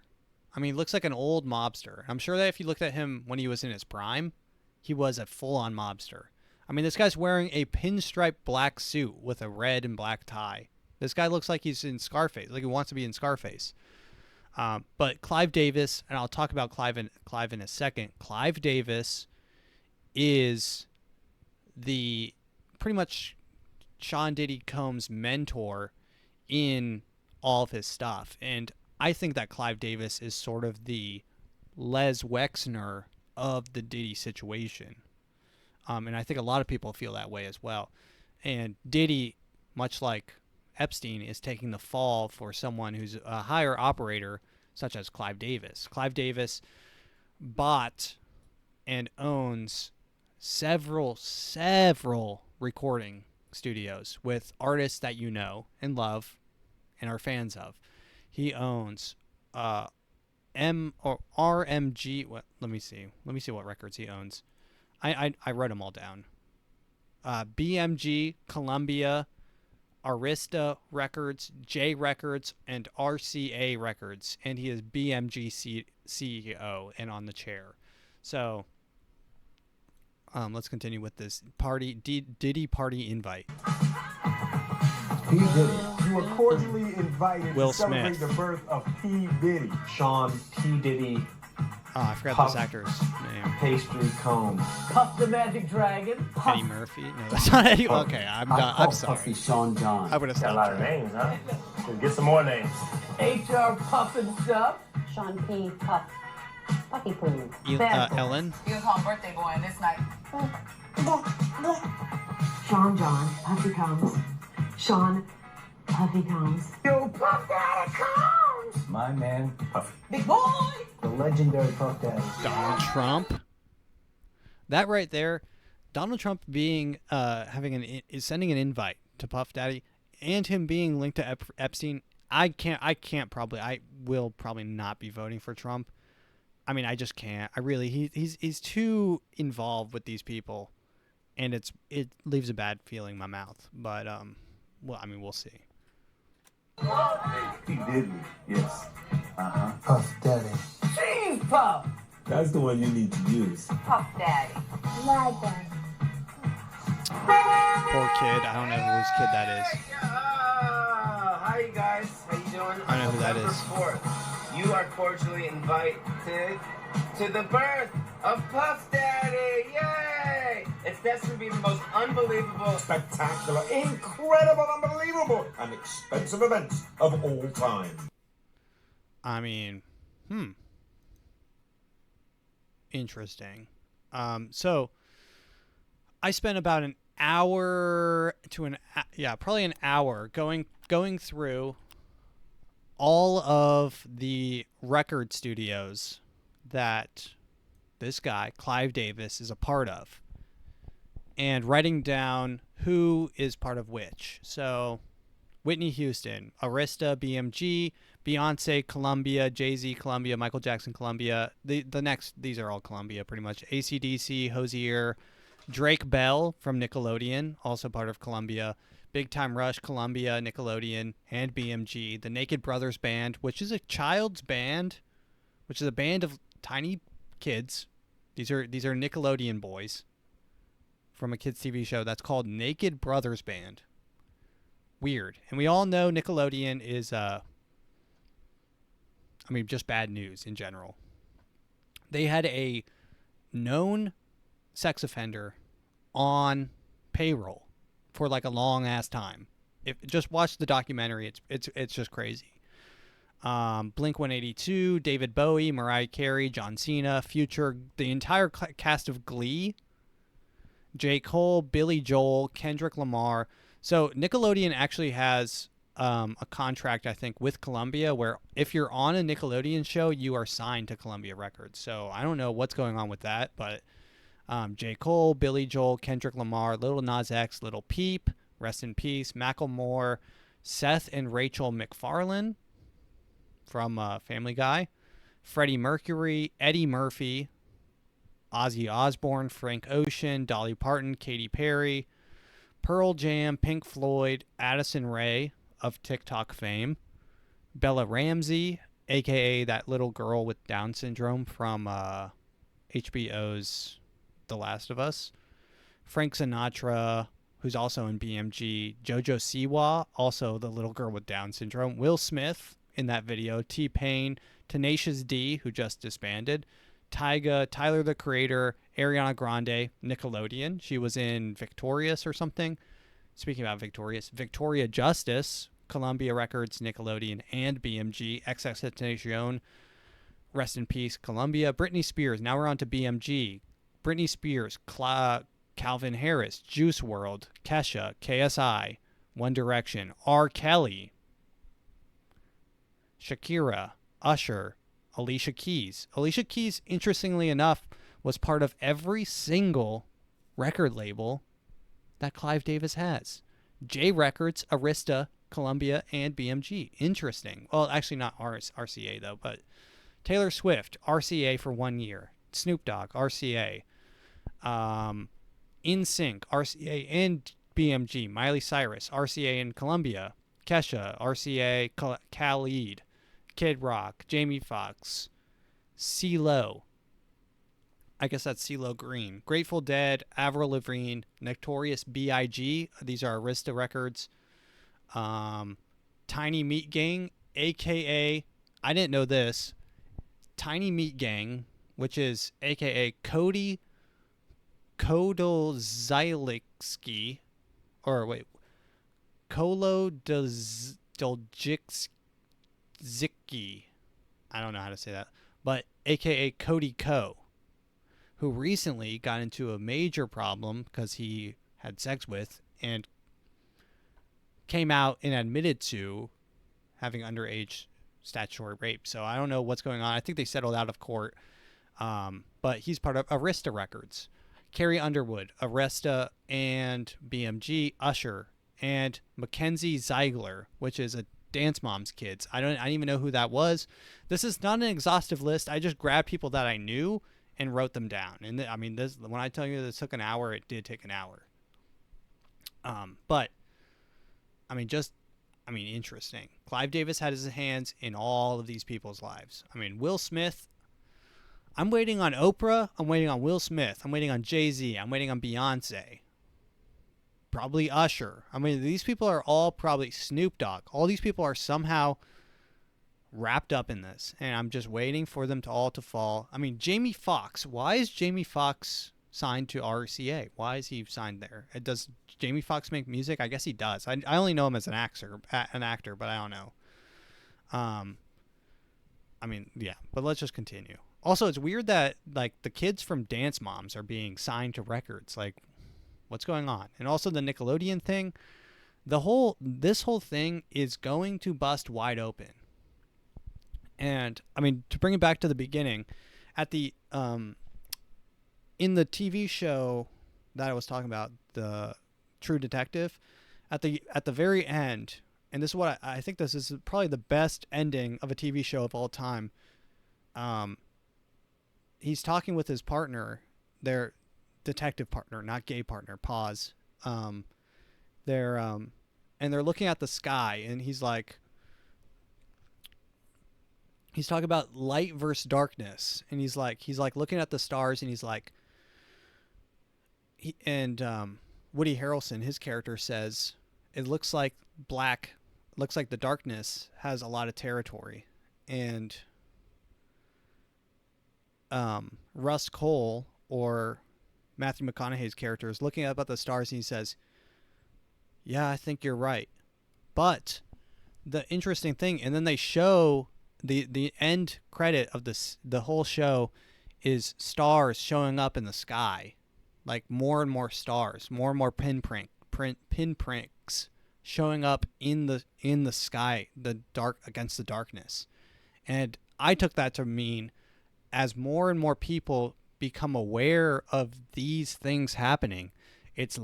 I mean, he looks like an old mobster. I'm sure that if you looked at him when he was in his prime, he was a full-on mobster. I mean, this guy's wearing a pinstripe black suit with a red and black tie. This guy looks like he's in Scarface, like he wants to be in Scarface. But Clive Davis, and I'll talk about Clive in a second. Clive Davis is the pretty much Sean Diddy Combs' mentor in all of his stuff. And I think that Clive Davis is sort of the Les Wexner of the Diddy situation. And I think a lot of people feel that way as well. And Diddy, much like Epstein, is taking the fall for someone who's a higher operator, such as Clive Davis. Clive Davis bought and owns several recording studios with artists that you know and love and are fans of. He owns RMG. What? Let me see what records he owns. I wrote them all down. BMG, Columbia, Arista Records, J Records, and RCA Records, and he is BMG CEO and on the chair. So let's continue with this Diddy party invite. P. Diddy. You are cordially invited Will to celebrate Smith. the birth of P. Diddy. Sean P. Diddy. Oh, I forgot this actor's name. Pastry Combs. Puff the Magic Dragon. Puff. Eddie Murphy? No, that's not Eddie. Okay, I'm done. I'm sorry. Puffy Sean John. I would have Got a lot stopped. of names, huh? Get some more names. HR Puff and stuff. Sean P. Puff. Puffy Queen. Ellen? He was my birthday boy this night. Sean John. Puffy Combs. Sean Puffy comes. Yo, Puff Daddy comes! My man, Puffy. Big boy! The legendary Puff Daddy. Donald Trump. That right there, Donald Trump being is sending an invite to Puff Daddy, and him being linked to Epstein. I will probably not be voting for Trump. I mean, I just can't. He's too involved with these people, and it leaves a bad feeling in my mouth. But well, I mean, we'll see. He did me, yes. Puff Daddy. Cheese Puff! That's the one you need to use. Puff Daddy. My daddy. Poor kid. I don't know whose kid that is. Hi, you guys. How you doing? I know who that November is. 4th, you are cordially invited to the birth of Puff Daddy. Yay! It's destined to be the most unbelievable, Spectacular, incredible, unbelievable, and expensive events of all time. I mean, interesting. So I spent about an hour to probably an hour going through all of the record studios that this guy, Clive Davis, is a part of, and writing down who is part of which. So Whitney Houston, Arista, BMG, Beyonce, Columbia, Jay-Z, Columbia, Michael Jackson, Columbia. These are all Columbia pretty much. AC/DC, Hozier, Drake Bell from Nickelodeon, also part of Columbia. Big Time Rush, Columbia, Nickelodeon, and BMG. The Naked Brothers Band, which is a child's band, which is a band of tiny kids. These are Nickelodeon boys from a kids' TV show that's called Naked Brothers Band. Weird. And we all know Nickelodeon is, just bad news in general. They had a known sex offender on payroll for like a long ass time. Just watch the documentary, it's just crazy. Blink 182, David Bowie, Mariah Carey, John Cena, Future, the entire cast of Glee, J. Cole, Billy Joel, Kendrick Lamar. So Nickelodeon actually has a contract, I think, with Columbia, where if you're on a Nickelodeon show, you are signed to Columbia Records. So I don't know what's going on with that, but J. Cole, Billy Joel, Kendrick Lamar, Lil Nas X, Lil Peep, rest in peace, Macklemore, Seth and Rachel MacFarlane from Family Guy, Freddie Mercury, Eddie Murphy, Ozzy Osbourne, Frank Ocean, Dolly Parton, Katy Perry, Pearl Jam, Pink Floyd, Addison Rae of TikTok fame, Bella Ramsey, a.k.a. that little girl with Down syndrome from HBO's The Last of Us, Frank Sinatra, who's also in BMG, Jojo Siwa, also the little girl with Down syndrome, Will Smith in that video, T-Pain, Tenacious D, who just disbanded, Tyga, Tyler the Creator, Ariana Grande, Nickelodeon. She was in Victorious or something. Speaking about Victorious, Victoria Justice, Columbia Records, Nickelodeon, and BMG. XXXTentacion, rest in peace, Columbia. Britney Spears. Now we're on to BMG. Britney Spears, Calvin Harris, Juice WRLD, Kesha, KSI, One Direction, R. Kelly, Shakira, Usher, Alicia Keys. Alicia Keys, interestingly enough, was part of every single record label that Clive Davis has. J Records, Arista, Columbia, and BMG. Interesting. Well, actually not RCA, though, but Taylor Swift, RCA for 1 year. Snoop Dogg, RCA. NSYNC, RCA and BMG. Miley Cyrus, RCA and Columbia. Kesha, RCA, Khalid. Kid Rock, Jamie Foxx, CeeLo. I guess that's CeeLo Green. Grateful Dead, Avril Lavigne, Notorious B.I.G. These are Arista Records. Tiny Meat Gang, a.k.a. I didn't know this. Tiny Meat Gang, which is a.k.a. Cody Kodolzylski, or wait, Kolo Doljikski. I don't know how to say that, but aka Cody Ko, who recently got into a major problem because he had sex with and came out and admitted to having underage statutory rape. So I don't know what's going on. I think they settled out of court. But he's part of Arista Records. Carrie Underwood, Arista and BMG, Usher, and Mackenzie Ziegler, which is a Dance Moms Kids. I didn't even know who that was. This is not an exhaustive list. I just grabbed people that I knew and wrote them down. And I mean, this, when I tell you this took an hour, it did take an hour. But I mean, interesting. Clive Davis had his hands in all of these people's lives. I mean, Will Smith. I'm waiting on Oprah. I'm waiting on Will Smith. I'm waiting on Jay-Z. I'm waiting on Beyonce. Probably Usher. I mean, these people are all probably Snoop Dogg. All these people are somehow wrapped up in this, and I'm just waiting for them to all to fall. I mean, Jamie Foxx. Why is Jamie Foxx signed to RCA? Why is he signed there? Does Jamie Foxx make music? I guess he does. I only know him as an actor, but I don't know. I mean, yeah, but let's just continue. Also, it's weird that like the kids from Dance Moms are being signed to records. Like, what's going on? And also the Nickelodeon thing. This whole thing is going to bust wide open. And I mean, to bring it back to the beginning, at the in the TV show that I was talking about, the True Detective, at the very end, and this is what I think this is probably the best ending of a TV show of all time. He's talking with his partner, their detective partner, not gay partner. Pause. They're looking at the sky, and he's talking about light versus darkness, and he's like looking at the stars, and he's like, Woody Harrelson, his character, says it looks like the darkness has a lot of territory, and Russ Cole, or Matthew McConaughey's character, is looking up at the stars, and he says, yeah, I think you're right. But the interesting thing, and then they show the end credit of the whole show is stars showing up in the sky, like more and more stars, more and more pinpricks showing up in the sky, the dark against the darkness. And I took that to mean, as more and more people become aware of these things happening, it's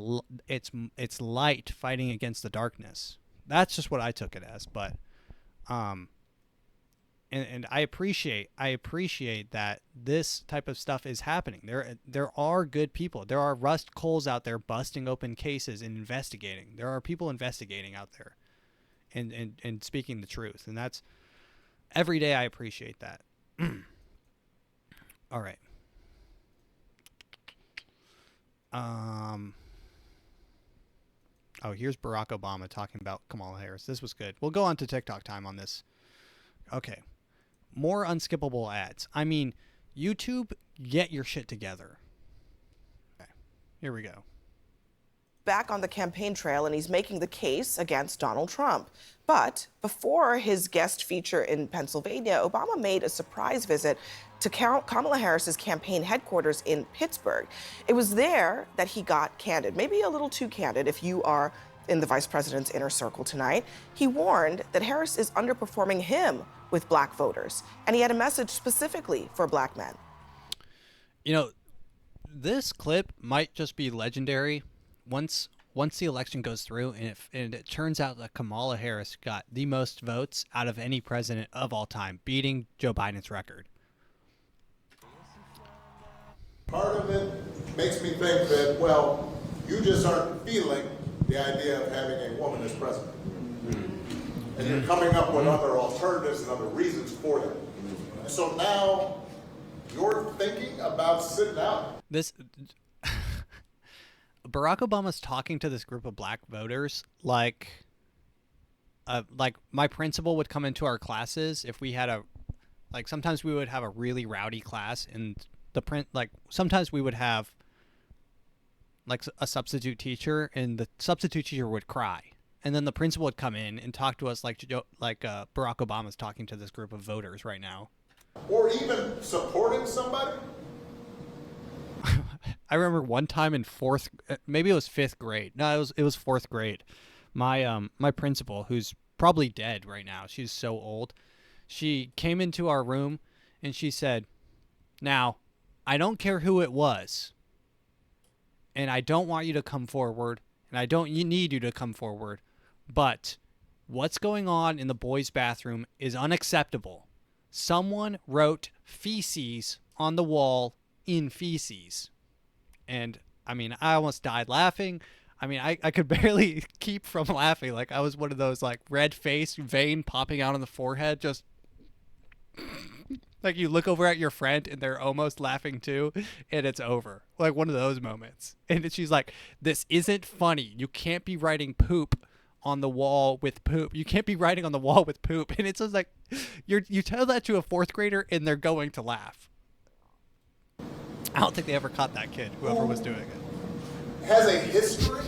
light fighting against the darkness. That's just what I took it as. But and I appreciate that this type of stuff is happening. There are good people. There are Russ Coles out there busting open cases and investigating. There are people investigating out there and speaking the truth. And that's every day. I appreciate that. All right. Oh, here's Barack Obama talking about Kamala Harris. This was good. We'll go on to TikTok time on this. Okay. More unskippable ads. I mean, YouTube, get your shit together. Okay. Here we go. Back on the campaign trail, and he's making the case against Donald Trump. But before his guest feature in Pennsylvania, Obama made a surprise visit to Kamala Harris's campaign headquarters in Pittsburgh. It was there that he got candid, maybe a little too candid if you are in the vice president's inner circle tonight. He warned that Harris is underperforming him with black voters, and he had a message specifically for black men. You know, this clip might just be legendary once the election goes through, and it turns out that Kamala Harris got the most votes out of any president of all time, beating Joe Biden's record. Part of it makes me think that, well, you just aren't feeling the idea of having a woman as president. And you're coming up with other alternatives and other reasons for them. And so now you're thinking about sitting out. Barack Obama's talking to this group of black voters like my principal would come into our classes if we had sometimes we would have a really rowdy class, and sometimes we would have a substitute teacher, and the substitute teacher would cry, and then the principal would come in and talk to us like Barack Obama's talking to this group of voters right now. Or even supporting somebody. I remember one time in maybe it was fifth grade. No, it was fourth grade. My principal, who's probably dead right now. She's so old. She came into our room and she said, "Now, I don't care who it was, and I don't want you to come forward, and I don't need you to come forward, but what's going on in the boys' bathroom is unacceptable. Someone wrote feces on the wall in feces." And I mean, I almost died laughing. I mean, I could barely keep from laughing. Like, I was one of those, like, red face, vein popping out on the forehead, just like you look over at your friend and they're almost laughing too, and it's over. Like one of those moments. And she's like, "This isn't funny. You can't be writing poop on the wall with poop. You can't be writing on the wall with poop." And it's just like, you tell that to a fourth grader and they're going to laugh. I don't think they ever caught that kid, whoever was doing it. Has a history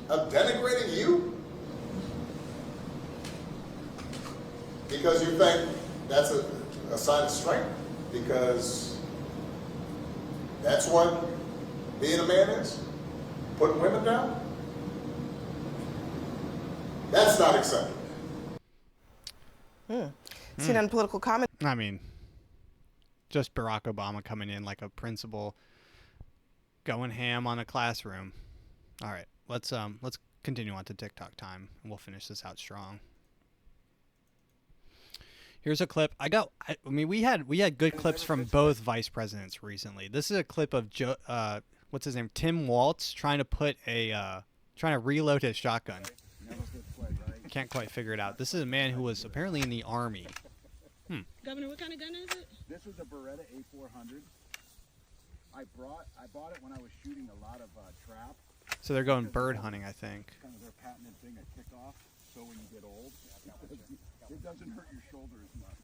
of denigrating you because you think that's a sign of strength, because that's what being a man is, putting women down. That's not acceptable. CNN political comment. I mean, just Barack Obama coming in like a principal, going ham on a classroom. All right, let's continue on to TikTok time, and we'll finish this out strong. Here's a clip. I mean, we had good clips from both vice presidents recently. This is a clip of what's his name, Tim Waltz, trying to reload his shotgun. Can't quite figure it out. This is a man who was apparently in the army. Governor, what kind of gun is it? This is a Beretta A400. I bought it when I was shooting a lot of trap. So they're going bird hunting, I think. Kind of their patented thing, a kickoff. So when you get old, it doesn't hurt your shoulder as much.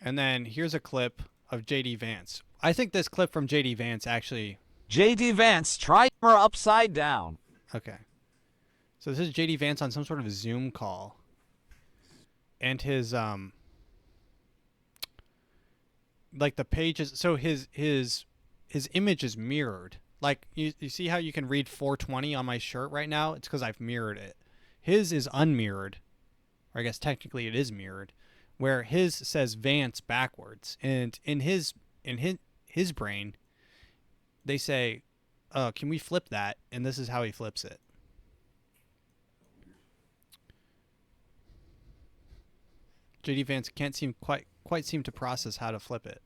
And then here's a clip of J.D. Vance. I think this clip from J.D. Vance actually... J.D. Vance, try her upside down. Okay. So this is J.D. Vance on some sort of Zoom call. And his, like the pages, so his image is mirrored. Like, you see how you can read 420 on my shirt right now? It's because I've mirrored it. His is unmirrored. Or I guess technically it is mirrored. Where his says Vance backwards. And in his brain, they say, "Can we flip that?" And this is how he flips it. J.D. Vance can't quite seem to process how to flip it.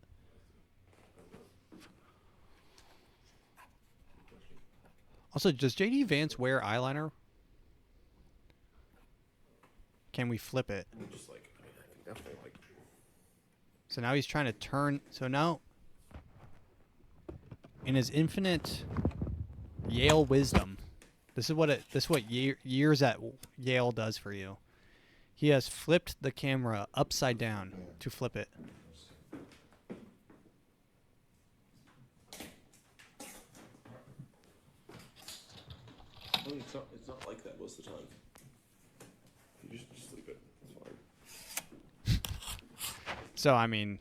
Also, does J.D. Vance wear eyeliner? Can we flip it? Just like, I think definitely like. So now he's trying to turn. So now, in his infinite Yale wisdom, this is what years at Yale does for you. He has flipped the camera upside down to flip it. It's not like that most of the time. You just leave it. It's fine. So I mean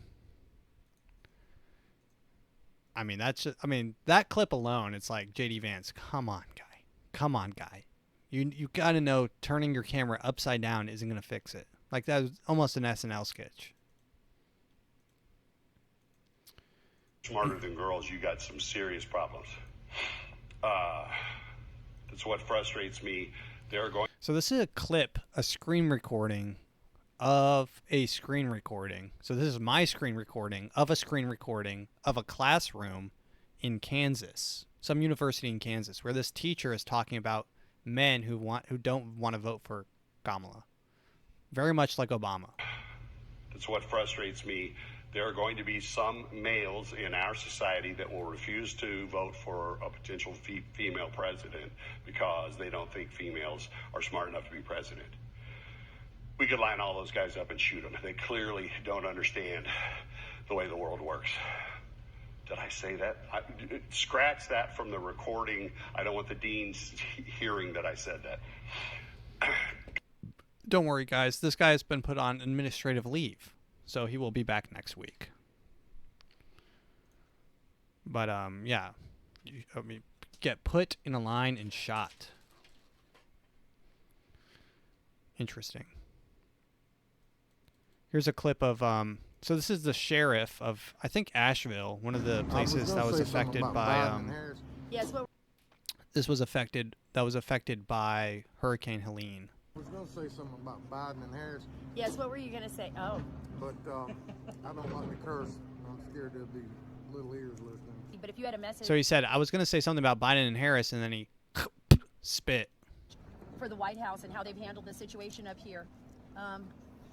that's just, that clip alone, it's like, J.D. Vance, come on guy. You got to know turning your camera upside down isn't going to fix it. Like, that was almost an SNL sketch. Smarter than girls, you got some serious problems. That's what frustrates me. They're going. So this is a clip, a screen recording of a screen recording. So this is my screen recording of a screen recording of a classroom in Kansas, some university in Kansas, where this teacher is talking about men who don't want to vote for Kamala. Very much like Obama. That's what frustrates me. There are going to be some males in our society that will refuse to vote for a potential female president because they don't think females are smart enough to be president. We could line all those guys up and shoot them. They clearly don't understand the way the world works. Did I say that? Scratch that from the recording. I don't want the deans hearing that I said that. Don't worry, guys. This guy has been put on administrative leave, so he will be back next week. But, yeah. Get put in a line and shot. Interesting. Here's a clip of so this is the sheriff of, I think, Asheville, one of the places that was affected by Yes, what this was affected by Hurricane Helene. I was going to say something about Biden and Harris. Yes, what were you going to say? Oh. But I don't like to curse. I'm scared there'll be little ears listening. But if you had a message So he said, I was going to say something about Biden and Harris, and then he spit. for the White House and how they've handled the situation up here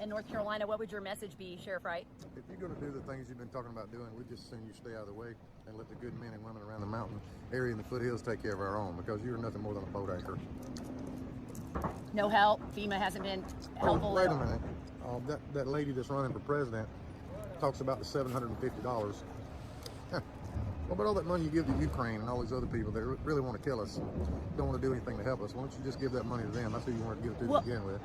in North Carolina, what would your message be, Sheriff Wright? If you're going to do the things you've been talking about doing, we just send you stay out of the way and let the good men and women around the mountain area and the foothills take care of our own, because you're nothing more than a boat anchor. No help. FEMA hasn't been helpful. Wait a minute. That lady that's running for president talks about the $750. Well, but all that money you give to Ukraine and all these other people that really want to kill us, don't want to do anything to help us, why don't you just give that money to them? That's who you want to give it to begin with.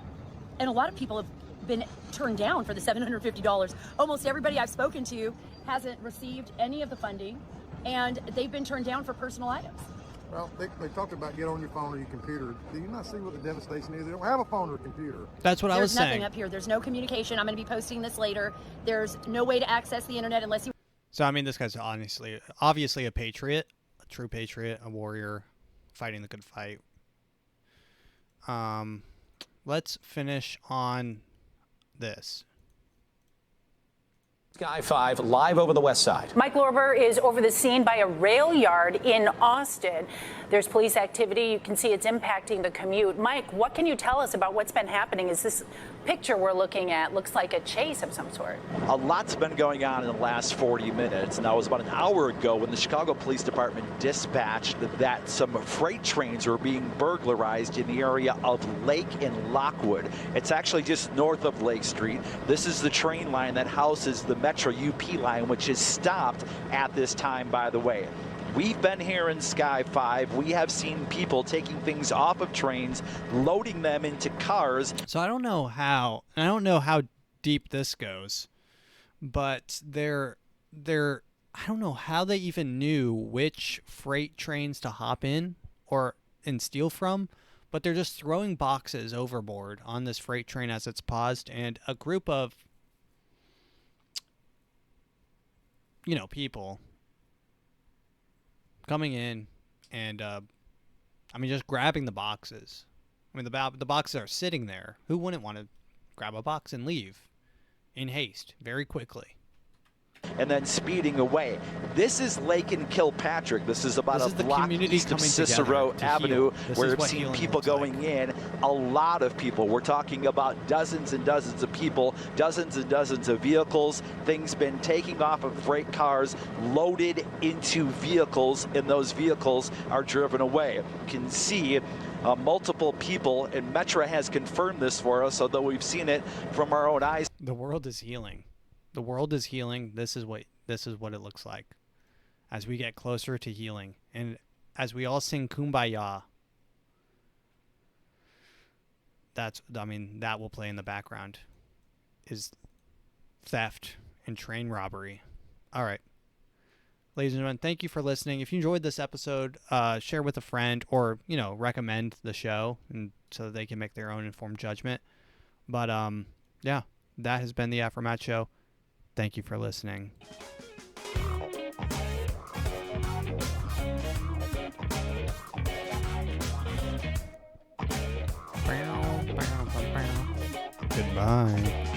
And a lot of people have been turned down for the $750. Almost everybody I've spoken to hasn't received any of the funding, and they've been turned down for personal items. Well, they talked about get on your phone or your computer. Do you not see what the devastation is? They don't have a phone or a computer. That's what I was saying. There's nothing up here. There's no communication. I'm going to be posting this later. There's no way to access the internet unless you... So, I mean, this guy's obviously a patriot, a true patriot, a warrior, fighting the good fight. Let's finish on this. Sky 5 live over the west side. Mike Lorber is over the scene by a rail yard in Austin. There's police activity. You can see it's impacting the commute. Mike, what can you tell us about what's been happening? Is this picture we're looking at looks like a chase of some sort? A lot's been going on in the last 40 minutes. Now, it was about an hour ago when the Chicago Police Department dispatched that some freight trains were being burglarized in the area of Lake and Lockwood. It's actually just north of Lake Street. This is the train line that houses the Metro UP line, which is stopped at this time, by the way. We've been here in Sky 5. We have seen people taking things off of trains, loading them into cars. So I don't know how deep this goes, but I don't know how they even knew which freight trains to hop in and steal from, but they're just throwing boxes overboard on this freight train as it's paused, and a group of people coming in and, just grabbing the boxes. I mean, the boxes are sitting there. Who wouldn't want to grab a box and leave in haste very quickly? And then speeding away. This is Lake and Kilpatrick. This is about a block east of Cicero Avenue, where we've seen people going in. A lot of people. We're talking about dozens and dozens of people, dozens and dozens of vehicles. Things been taking off of freight cars, loaded into vehicles, and those vehicles are driven away. You can see multiple people, and Metro has confirmed this for us, although we've seen it from our own eyes. The world is healing. The world is healing. This is what it looks like as we get closer to healing, and as we all sing Kumbaya. That will play in the background. Is theft and train robbery. All right, ladies and gentlemen, thank you for listening. If you enjoyed this episode, share with a friend, or recommend the show, and so that they can make their own informed judgment. But yeah, that has been the AfroMattt Show. Thank you for listening. Goodbye.